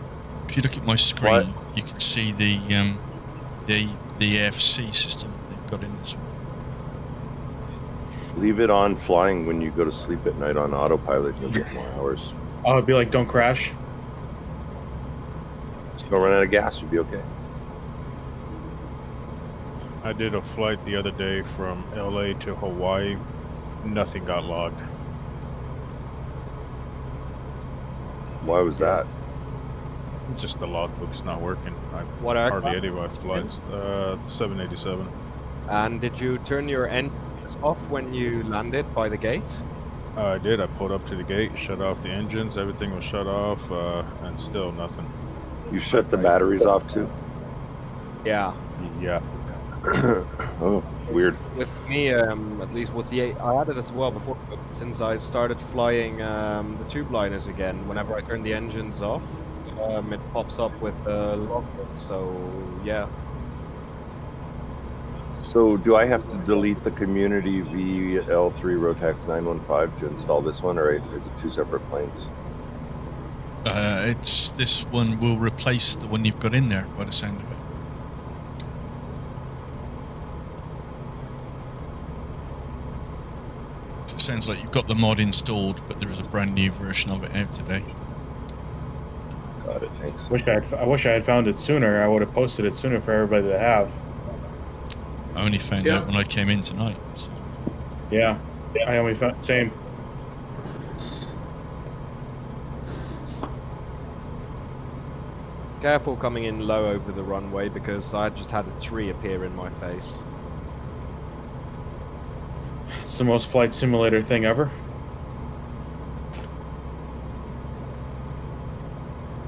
if you look at my screen, you can see the AFC system they've got in this one. Leave it on flying when you go to sleep at night on autopilot. You'll get more hours. Oh, it'd be like, don't crash. Just don't run out of gas. You'll be okay. I did a flight the other day from LA to Hawaii. Nothing got logged. Why was that? Just the logbook's not working. What hardly aircraft? any of my flights. The 787. And did you turn your engines off when you landed by the gate? I did. I pulled up to the gate, shut off the engines. Everything was shut off, and still nothing. You shut the batteries off too? Yeah. Yeah. Oh, weird. With me, at least with the I had it as well before, but since I started flying the tube liners again, whenever I turn the engines off, it pops up with the logbook. So yeah. So do I have to delete the Community VL3 Rotax 915 to install this one, or is it two separate planes? It's this one will replace the one you've got in there by the sound of it. So it sounds like you've got the mod installed, but there is a brand new version of it out today. Got it, thanks. I wish I had found it sooner. I would have posted it sooner for everybody to have. I only found out when I came in tonight. So. Yeah, I only found same. Careful coming in low over the runway because I just had a tree appear in my face. It's the most flight simulator thing ever.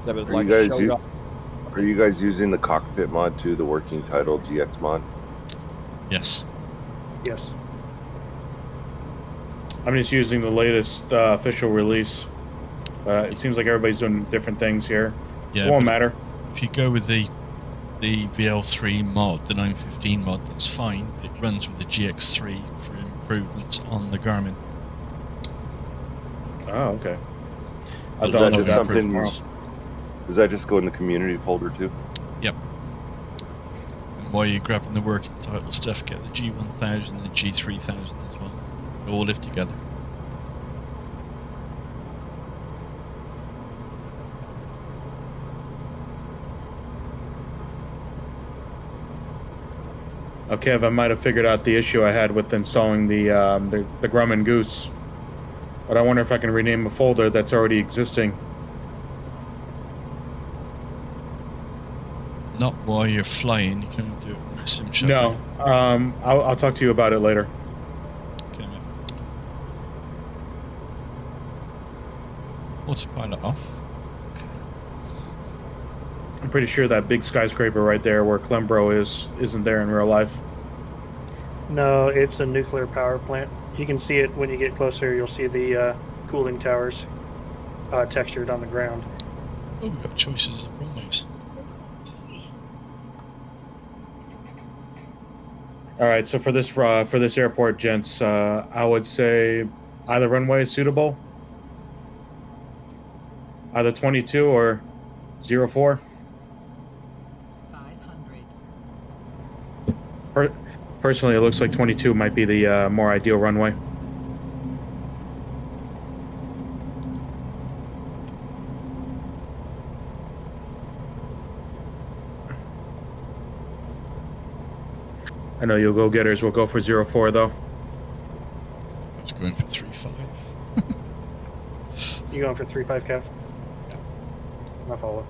That was Are like you guys showed up. Are you guys using the cockpit mod too, the working title GX mod? Yes. Yes. I'm just using the latest official release. It seems like everybody's doing different things here. Yeah, it won't matter. If you go with the VL3 mod, the 915 mod, that's fine. It runs with the GX3 for improvements on the Garmin. Oh, okay. Is that just something? Does that just go in the community folder too? Yep. And while you're grabbing the working title stuff, get the G1000 and the G3000 as well. They all live together. Okay, I might have figured out the issue I had with installing the Grumman Goose. But I wonder if I can rename a folder that's already existing. Not while you're flying, you can only do it with a sim shuttle. No, I'll talk to you about it later. Okay, mate. Autopilot off. I'm pretty sure that big skyscraper right there where Clembro isn't there in real life. No, it's a nuclear power plant. You can see it when you get closer. You'll see the cooling towers textured on the ground. Oh, we've got choices of runways. All right, so for this airport, gents, I would say either runway is suitable, either 22 or 04. 500. Personally, it looks like 22 might be the more ideal runway. I know you'll go-getters will go for 04, though. I was going for 3.5. You going for 3.5, Kev? Yeah. I'll follow.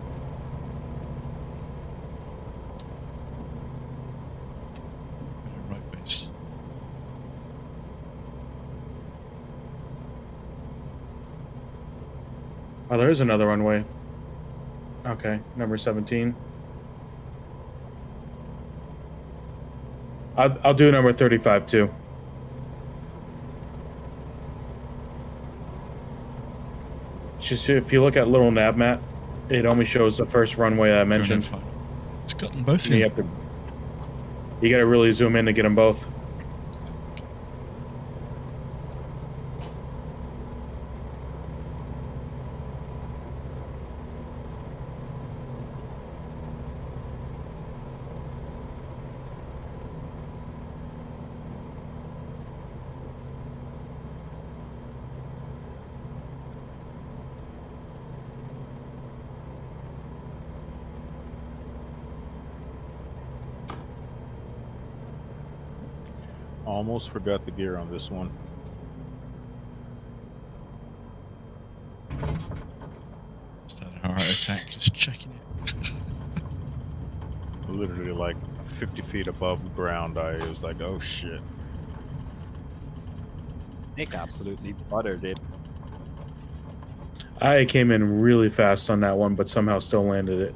Right base. Oh, there is another runway. Okay, number 17. I'll do number 35 too. Just if you look at little nav map, it only shows the first runway I mentioned. It's got them both You in. got to really zoom in to get them both. Almost forgot the gear on this one. Just checking it. Literally like 50 feet above ground, I was like, oh shit. Nick absolutely buttered it. I came in really fast on that one, but somehow still landed it.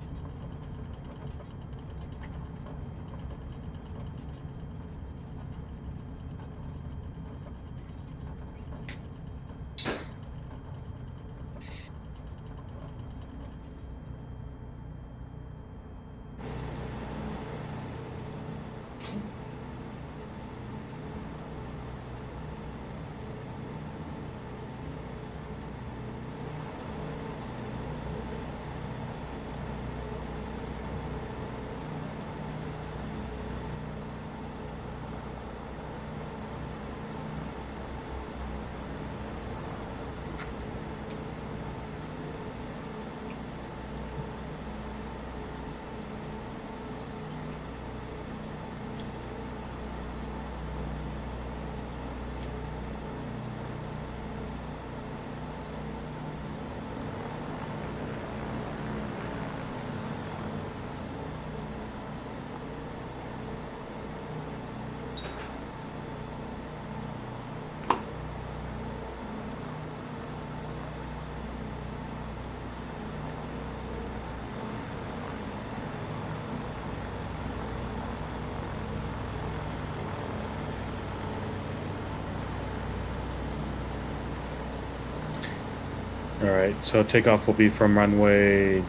All right, so takeoff will be from runway.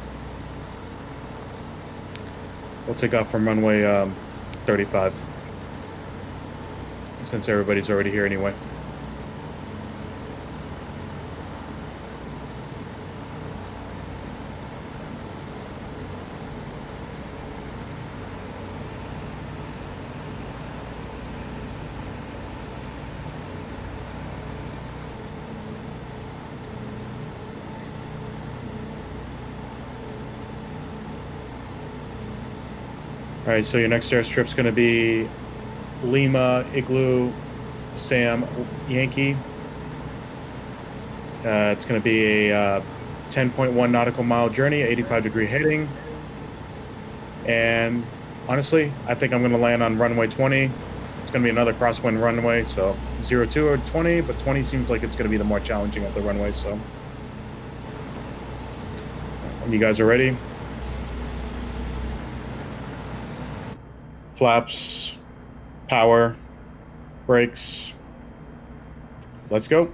We'll take off from runway 35, since everybody's already here anyway. All right, so your next airstrip's going to be Lima, Igloo, Sam, Yankee. It's going to be a 10.1 nautical mile journey, 85-degree heading. And honestly, I think I'm going to land on runway 20. It's going to be another crosswind runway, so 02 or 20, but 20 seems like it's going to be the more challenging of the runways. So, when you guys are ready. Flaps, power, brakes. Let's go.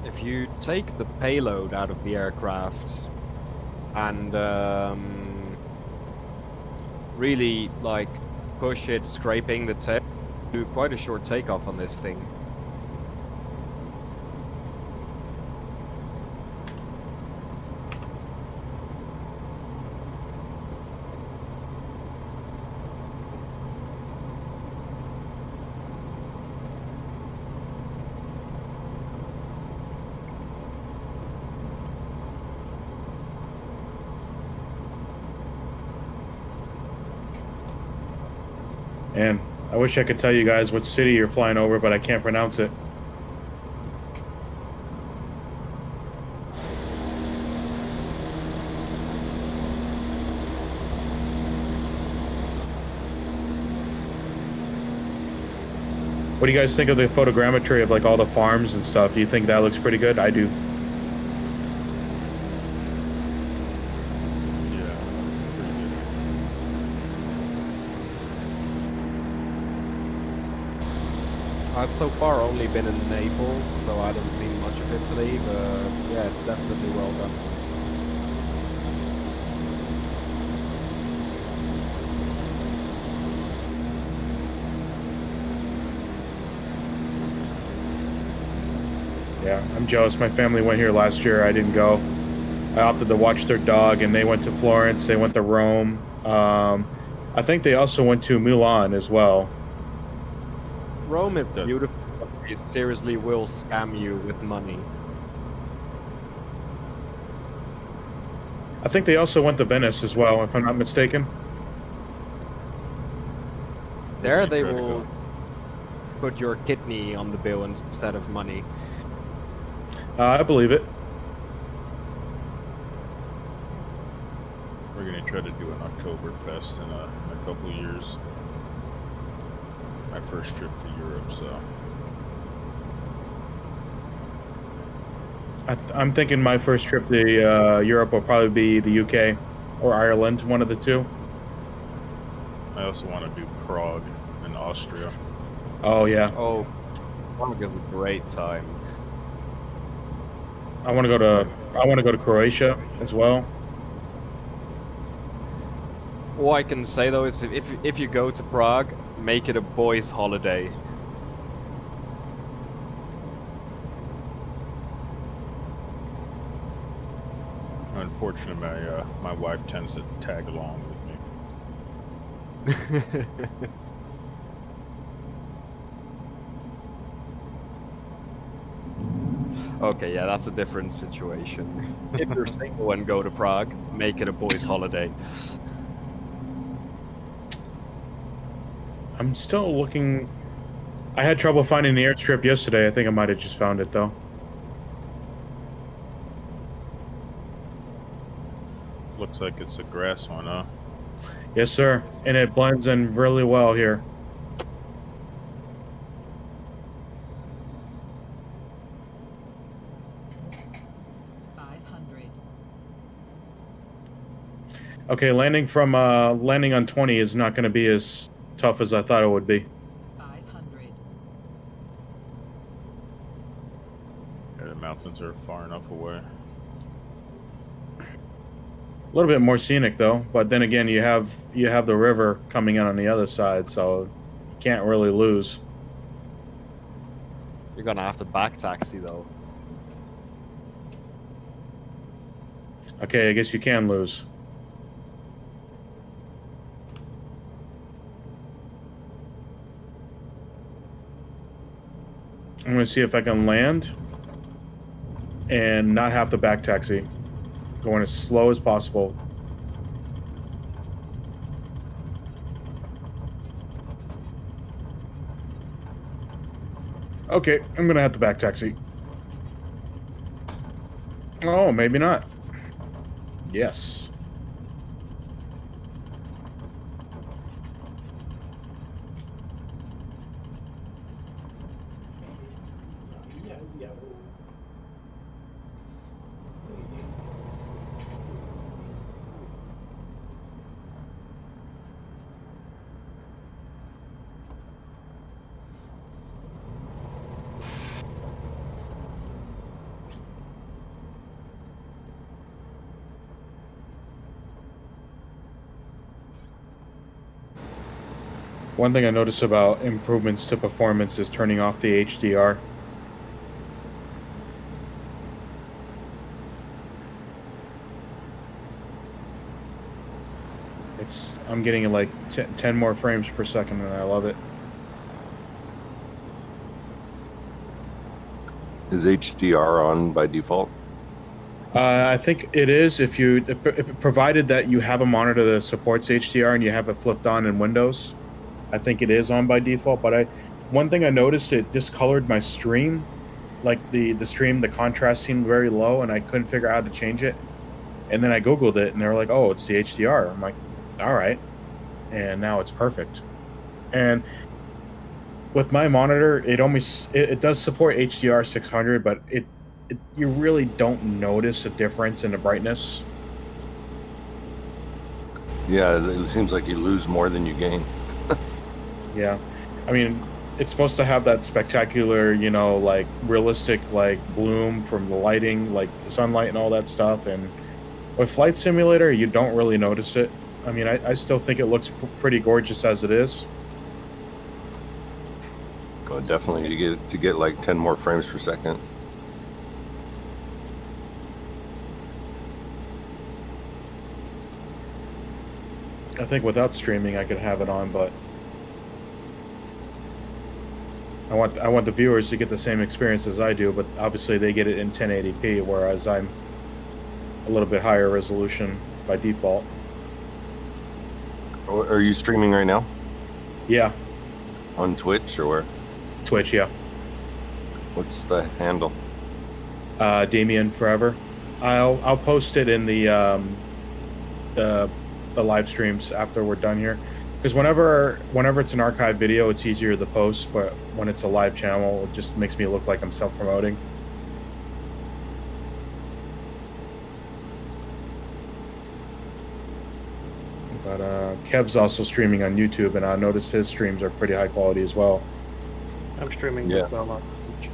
If you take the payload out of the aircraft and really like push it, scraping the tail, do quite a short takeoff on this thing. And I wish I could tell you guys what city you're flying over, but I can't pronounce it. What do you guys think of the photogrammetry of like all the farms and stuff? Do you think that looks pretty good? I do. I've so far only been in Naples, so I haven't seen much of Italy, but yeah, it's definitely well done. Yeah, I'm jealous. My family went here last year. I didn't go. I opted to watch their dog, and they went to Florence. They went to Rome. I think they also went to Milan as well. Rome is beautiful. they seriously will scam you with money. I think they also went to Venice as well, if I'm not mistaken. There they will put your kidney on the bill instead of money. I believe it. We're gonna try to do an Oktoberfest in a couple years. My first trip to Europe, so. I'm thinking my first trip to Europe will probably be the UK or Ireland, one of the two. I also want to do Prague in Austria. Oh yeah. Oh, Prague is a great time. I want to go to Croatia as well. All I can say though is if you go to Prague, make it a boys' holiday. Unfortunately, my wife tends to tag along with me. Okay, yeah, that's a different situation. If you're single and go to Prague, make it a boys' holiday. I'm still looking. I had trouble finding the airstrip yesterday. I think I might have just found it though. Looks like it's a grass one, huh? Yes, sir. And it blends in really well here. Okay, landing on 20 is not going to be as tough as I thought it would be. 500. Yeah, the mountains are far enough away. A little bit more scenic though, but then again, you have the river coming in on the other side, so you can't really lose. You're gonna have to back taxi though. Okay, I guess you can lose. I'm going to see if I can land and not have to back taxi. Going as slow as possible. Okay, I'm going to have to back taxi. Oh, maybe not. Yes. One thing I noticed about improvements to performance is turning off the HDR. I'm getting like 10 more frames per second and I love it. Is HDR on by default? I think it is if provided that you have a monitor that supports HDR and you have it flipped on in Windows. I think it is on by default, but one thing I noticed, it discolored my stream. Like the stream, the contrast seemed very low and I couldn't figure out how to change it. And then I Googled it and they were like, oh, it's the HDR. I'm like, all right. And now it's perfect. And with my monitor, it does support HDR 600, but you really don't notice a difference in the brightness. Yeah, it seems like you lose more than you gain. Yeah, I mean, it's supposed to have that spectacular, like realistic, like bloom from the lighting, like the sunlight and all that stuff. And with Flight Simulator, you don't really notice it. I mean, I still think it looks pretty gorgeous as it is. Oh, definitely, to get like 10 more frames per second. I think without streaming, I could have it on, but I want the viewers to get the same experience as I do, but obviously they get it in 1080p, whereas I'm a little bit higher resolution by default. Are you streaming right now? Yeah, On Twitch or where? Twitch. Yeah, What's the handle? Damien Forever. I'll post it in the live streams after we're done here, because whenever it's an archive video, it's easier to post, but when it's a live channel, it just makes me look like I'm self-promoting. But Kev's also streaming on YouTube, and I notice his streams are pretty high quality as well. I'm streaming Yeah. as well on Twitch.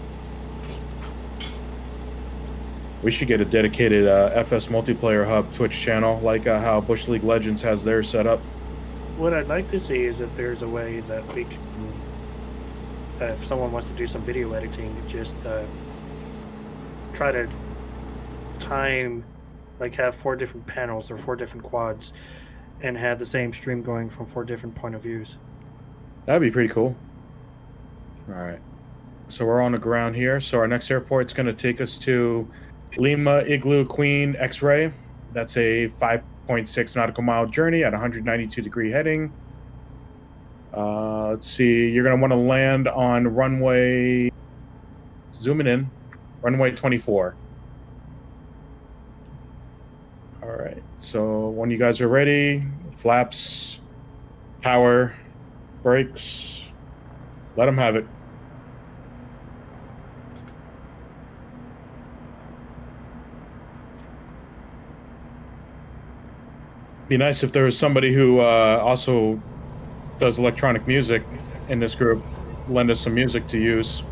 We should get a dedicated FS Multiplayer Hub Twitch channel, like how Bush League Legends has theirs set up. What I'd like to see is if there's a way that we can, if someone wants to do some video editing, just try to time, like have 4 different panels or 4 different quads, and have the same stream going from 4 different point of views. That'd be pretty cool. All right. So we're on the ground here. So our next airport's going to take us to Lima Igloo Queen X-Ray. That's a 5.6 nautical mile journey at 192-degree heading. Let's see. You're going to want to land on runway, zooming in, runway 24. All right. So when you guys are ready, flaps, power, brakes, let them have it. Be nice if there was somebody who also does electronic music in this group. Lend us some music to use.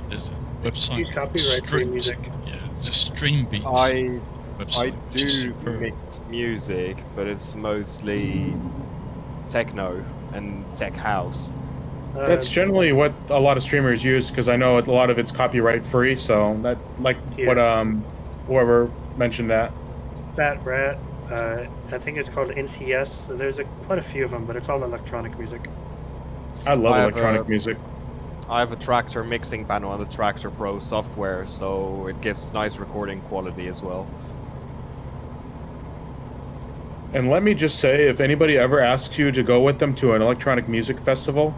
There's a website. Use copyright free music. Yeah, it's a Stream Beats I website. which is do superb. mix music, but it's mostly techno and tech house. That's generally what a lot of streamers use, because I know a lot of it's copyright free. So that, like, Yeah. what whoever mentioned that. Fat Rat, I think it's called NCS. So there's quite a few of them, but it's all electronic music. I love I have electronic music. I have a Tractor mixing panel on the Tractor Pro software, so it gives nice recording quality as well. And let me just say, if anybody ever asks you to go with them to an electronic music festival,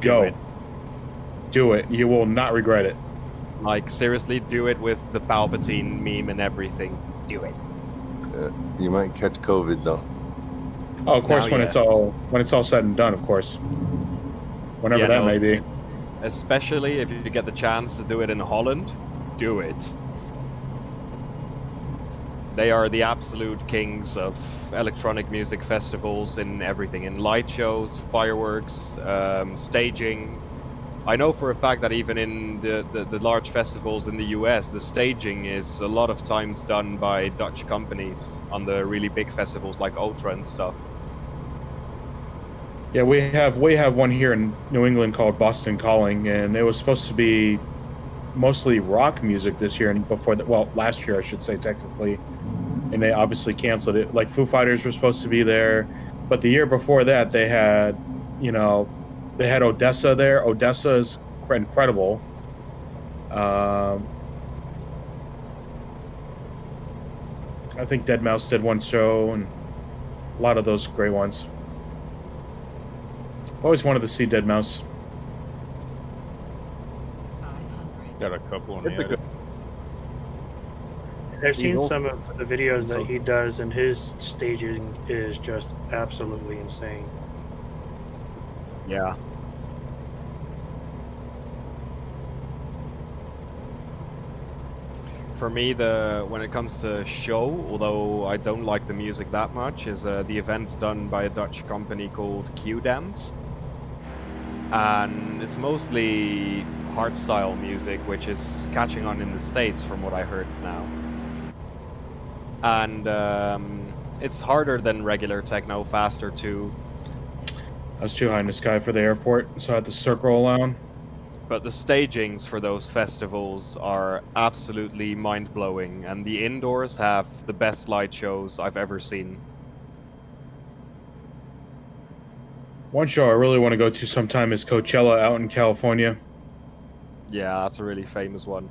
go. it. Do it. You will not regret it. Like, seriously, do it with the Palpatine meme and everything. Do it. You might catch COVID though. Oh, of course, Now, when yes. it's all said and done, of course. Whenever Yeah, that no. may be. Especially if you get the chance to do it in Holland, do it. They are the absolute kings of electronic music festivals in everything, in light shows, fireworks, staging. I know for a fact that even in the large festivals in the US, the staging is a lot of times done by Dutch companies on the really big festivals like Ultra and stuff. Yeah, we have one here in New England called Boston Calling, and it was supposed to be mostly rock music this year, and before that, well, last year I should say technically, and they obviously canceled it. Like Foo Fighters were supposed to be there, but the year before that they had, they had Odessa there. Odessa is incredible. I think Deadmau5 did one show, and a lot of those great ones. Always wanted to see Deadmau5. Got a couple in It's a the good. I've seen Eagle. some of the videos So- that he does, and his staging is just absolutely insane. Yeah. For me, when it comes to show, although I don't like the music that much, is the events done by a Dutch company called Q-Dance. And it's mostly hardstyle music, which is catching on in the States from what I heard now. And it's harder than regular techno, faster too. I was too high in the sky for the airport, so I had to circle around. But the stagings for those festivals are absolutely mind-blowing, and the indoors have the best light shows I've ever seen. One show I really want to go to sometime is Coachella out in California. Yeah, that's a really famous one.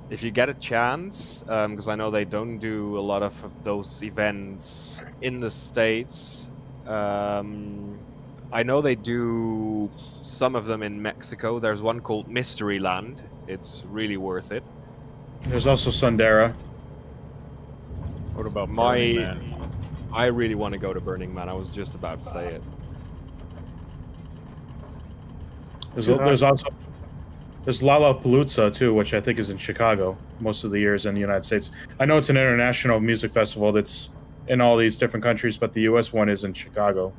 If you get a chance, because I know they don't do a lot of those events in the States. I know they do some of them in Mexico. There's one called Mystery Land. It's really worth it. There's also Sundara. What about Burning Man? I really want to go to Burning Man. I was just about to say it. There's also Lollapalooza too, which I think is in Chicago most of the years in the United States. I know it's an international music festival that's in all these different countries, but the U.S. one is in Chicago.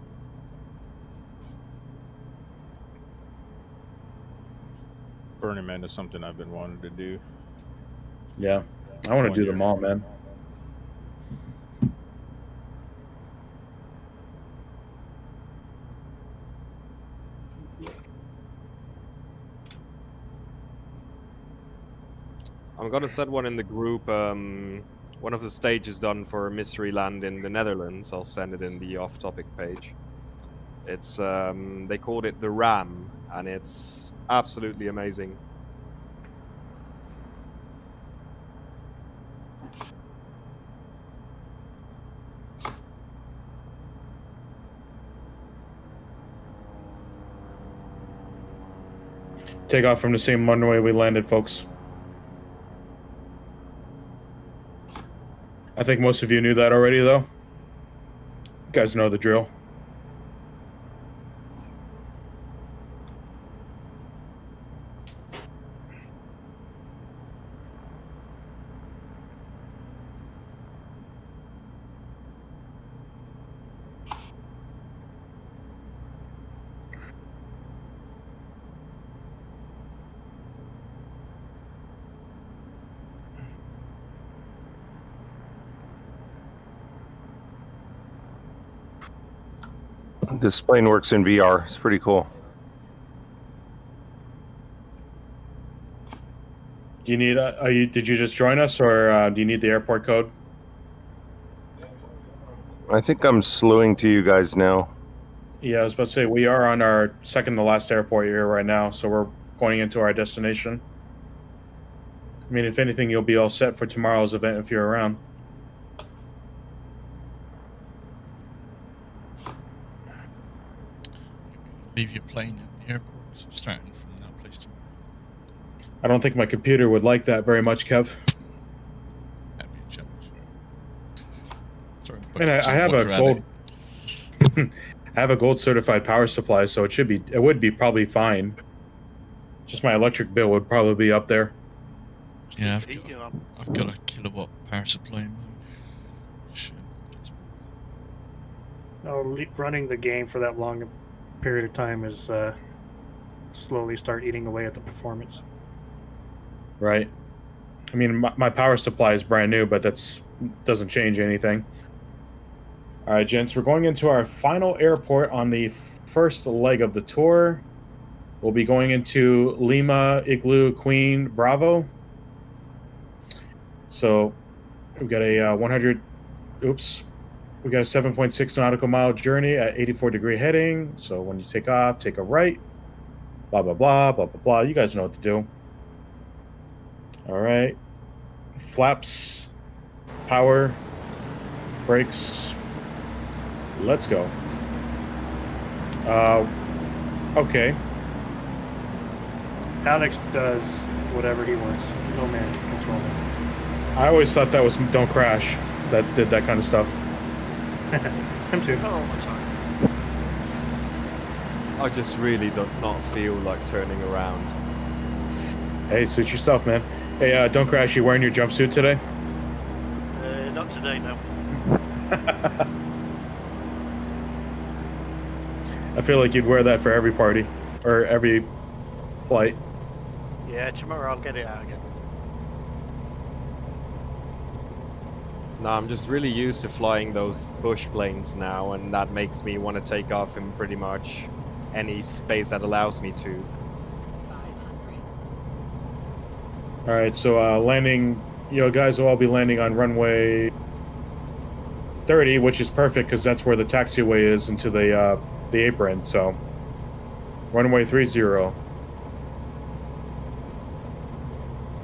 Burning Man is something I've been wanting to do. Yeah, I want to do them all, man. I'm gonna set one in the group. One of the stages done for Mystery Land in the Netherlands. I'll send it in the off-topic page. It's they called it the Ram, and it's absolutely amazing. Take off from the same runway we landed, folks. I think most of you knew that already, though. You guys know the drill. This plane works in VR. It's pretty cool. Do you need? Did you just join us, or do you need the airport code? I think I'm slewing to you guys now. Yeah, I was about to say we are on our second to last airport here right now, so we're going into our destination. I mean, if anything, you'll be all set for tomorrow's event if you're around. Leave your plane at the airport, so starting from that place tomorrow. I don't think my computer would like that very much, Kev. That'd be a challenge. And I have a gold. I have a gold certified power supply, so it would be probably fine. Just my electric bill would probably be up there. Yeah, I've got a kilowatt power supply in mind. Shit. Running the game for that long period of time is slowly start eating away at the performance. Right. I mean, my power supply is brand new, but doesn't change anything. All right, gents, we're going into our final airport on the first leg of the tour. We'll be going into Lima, Igloo, Queen, Bravo. So we've got a 7.6 nautical mile journey at 84-degree heading. So when you take off, take a right. Blah, blah, blah, blah, blah, blah. You guys know what to do. All right. Flaps, power, brakes. Let's go. Okay. Alex does whatever he wants. No man can control him. I always thought that was Don't Crash that did that kind of stuff. Him too. Oh, my time. I just really do not feel like turning around. Hey, suit yourself, man. Hey, Don't Crash, you wearing your jumpsuit today? Not today, no. I feel like you'd wear that for every party or every flight. Yeah, tomorrow I'll get it out again. No, I'm just really used to flying those bush planes now, and that makes me want to take off in pretty much any space that allows me to. All right, so landing, guys will all be landing on runway 30, which is perfect because that's where the taxiway is into the apron. So runway 30.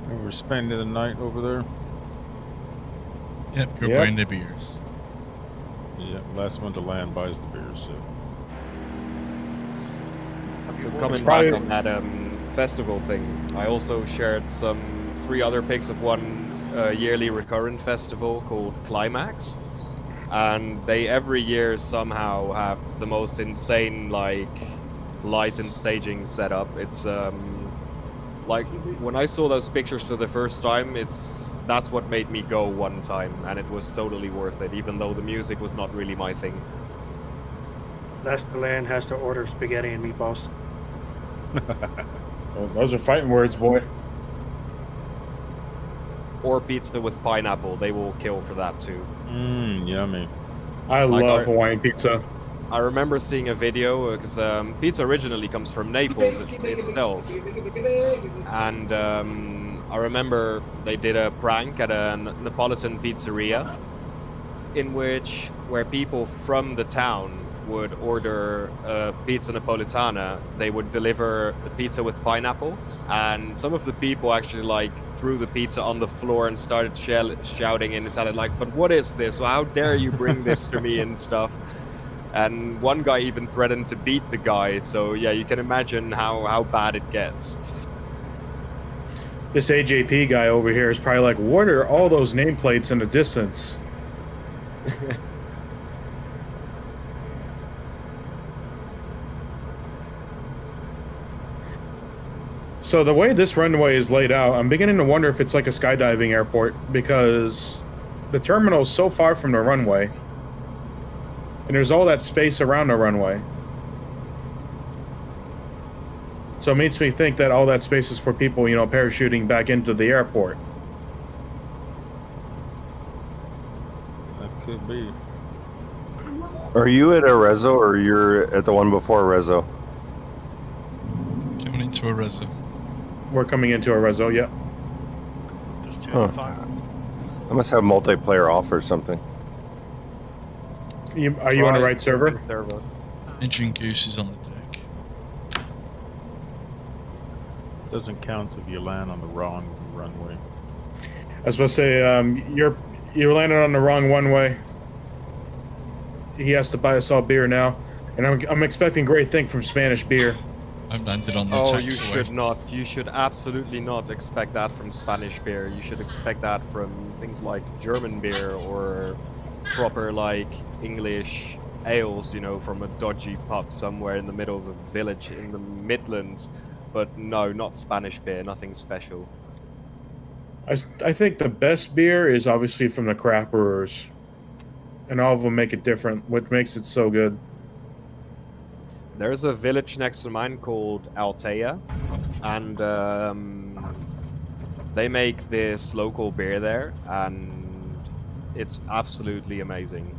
And we're spending the night over there. Yep, go Yep. buying the beers. Yeah, last one to land buys the beers. So. So coming probably- back on that festival thing, I also shared 3 other pics of one yearly recurrent festival called Climax, and they every year somehow have the most insane like light and staging setup. It's like when I saw those pictures for the first time, that's what made me go one time, and it was totally worth it, even though the music was not really my thing. Last the land has to order spaghetti and meatballs. Well, those are fighting words, boy. Or pizza with pineapple, they will kill for that too. Mmm, yummy. I Like love our- Hawaiian pizza. I remember seeing a video because pizza originally comes from Naples itself, and I remember they did a prank at a Neapolitan pizzeria, where people from the town would order a pizza napolitana. They would deliver a pizza with pineapple, and some of the people actually like threw the pizza on the floor and started shouting in Italian like, "But what is this? How dare you bring this to me?" and stuff. And one guy even threatened to beat the guy, so yeah, you can imagine how bad it gets. This AJP guy over here is probably like, what are all those nameplates in the distance? So the way this runway is laid out, I'm beginning to wonder if it's like a skydiving airport, because the terminal is so far from the runway, and there's all that space around the runway. So it makes me think that all that space is for people, you know, parachuting back into the airport. That could be. Are you at Arezzo or you're at the one before Arezzo? Coming into a reso. We're coming into Arezzo, yeah. There's 2 Huh. and 5. I must have multiplayer off or something. Are you on the right server? Engine Goose is on the deck. Doesn't count if you land on the wrong runway. I was supposed to say, you landed on the wrong runway. He has to buy us all beer now, and I'm expecting great thing from Spanish beer. I'm landed on the Oh, you taxiway. should not. You should absolutely not expect that from Spanish beer. You should expect that from things like German beer or proper like English ales, you know, from a dodgy pub somewhere in the middle of a village in the Midlands. But no, not Spanish beer. Nothing special. I think the best beer is obviously from the craft brewers, and all of them make it different, which makes it so good. There's a village next to mine called Altea, and they make this local beer there, and it's absolutely amazing.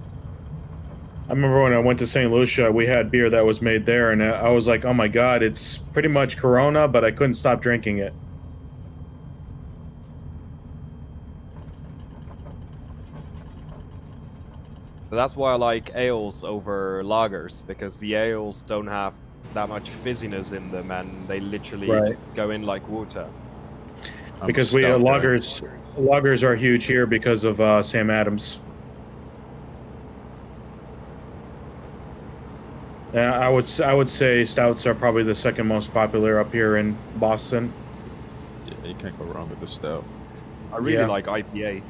I remember when I went to St. Lucia, we had beer that was made there, and I was like, oh my god, it's pretty much Corona, but I couldn't stop drinking it. But that's why I like ales over lagers, because the ales don't have that much fizziness in them, and they literally Right. go in like water. Because we lagers are huge here because of Sam Adams. Yeah, I would say stouts are probably the second most popular up here in Boston. Yeah, you can't go wrong with the stout. I really Yeah. like IPA.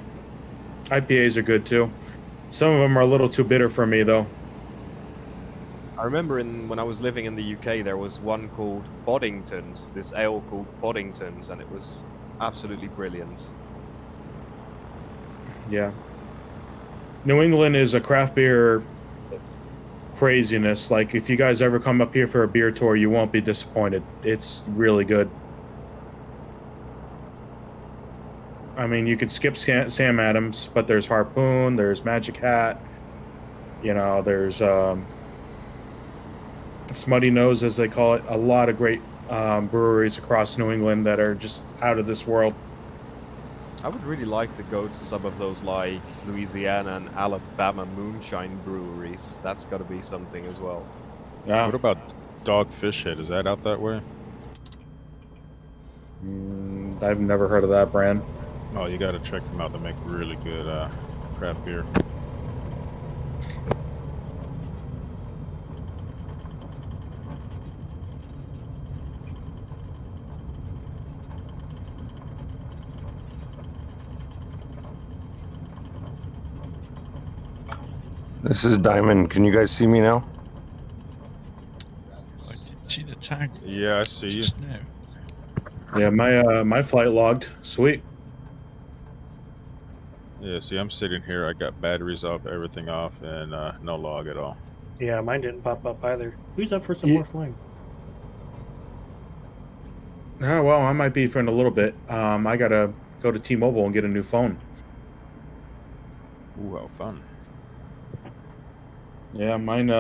IPAs are good too. Some of them are a little too bitter for me though. I remember when I was living in the UK, there was one called Boddington's, this ale called Boddington's, and it was absolutely brilliant. Yeah. New England is a craft beer craziness. Like, if you guys ever come up here for a beer tour, you won't be disappointed. It's really good. I mean, you could skip Sam Adams, but there's Harpoon, there's Magic Hat, you know, there's Smutty Nose, as they call it. A lot of great breweries across New England that are just out of this world. I would really like to go to some of those like Louisiana and Alabama moonshine breweries. That's got to be something as well. Yeah. What about Dogfish Head? Is that out that way? I've never heard of that brand. Oh, you got to check them out. They make really good craft beer. This is Diamond. Can you guys see me now? I did see the tag Yeah, I see you. just now. Yeah, my flight logged. Sweet. Yeah, see, I'm sitting here. I got batteries off, everything off, and no log at all. Yeah, mine didn't pop up either. Who's up for some more flame? Oh, well, I might be for in a little bit. I gotta go to T-Mobile and get a new phone. Ooh, how fun. Yeah, mine's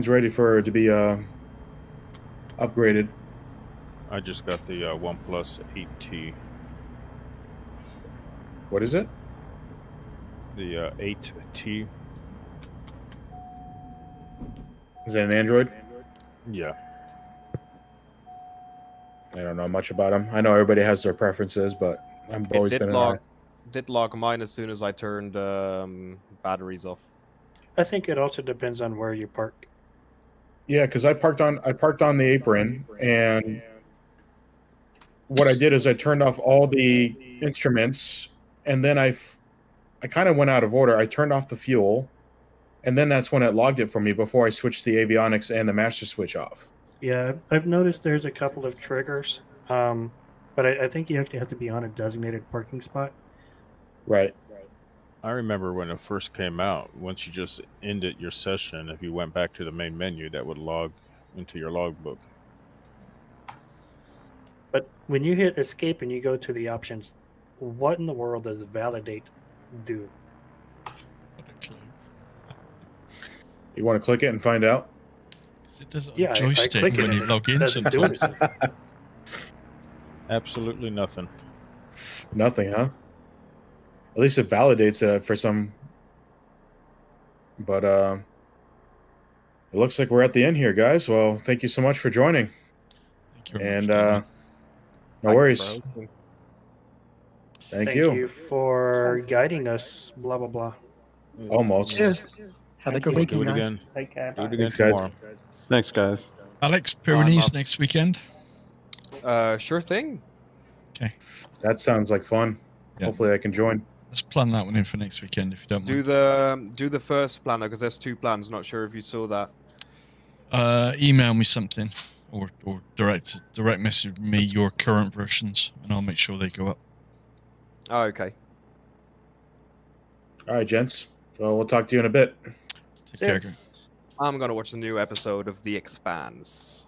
ready to be upgraded. I just got the OnePlus 8T. What is it? The 8T. Is it an Android? Yeah. I don't know much about them. I know everybody has their preferences, but I've always been Did log mine as soon as I turned batteries off. I think it also depends on where you park. Yeah, because I parked on the apron, and what I did is I turned off all the instruments, and then I kind of went out of order. I turned off the fuel, and then that's when it logged it for me before I switched the avionics and the master switch off. Yeah, I've noticed there's a couple of triggers, but I think you actually have to be on a designated parking spot. Right. I remember when it first came out, once you just ended your session, if you went back to the main menu, that would log into your logbook. But when you hit escape and you go to the options, what in the world does validate do? You want to click it and find out? It does Yeah, a joystick I click when it, you log in doesn't do sometimes. anything. Absolutely nothing. Nothing, huh? At least it validates it for some. But it looks like we're at the end here, guys. Well, thank you so much for joining. Thank you very And much, David. no worries. Thank you. you for guiding us. Blah blah blah. Almost. Cheers. Have a good Do weekend, it guys. again. Take care. Do it Bye. again Thanks, guys. tomorrow. Thanks, guys. Alex, I'm Pyrenees up. next weekend. Sure thing. Okay. That sounds like fun. Yeah. Hopefully I can join. Let's plan that one in for next weekend if you don't Do mind. the first planner because there's 2 plans. Not sure if you saw that. Email me something or direct message me your current versions and I'll make sure they go up. Oh, okay. All right, gents. So we'll talk to you in a bit. Take care. I'm gonna watch the new episode of The Expanse.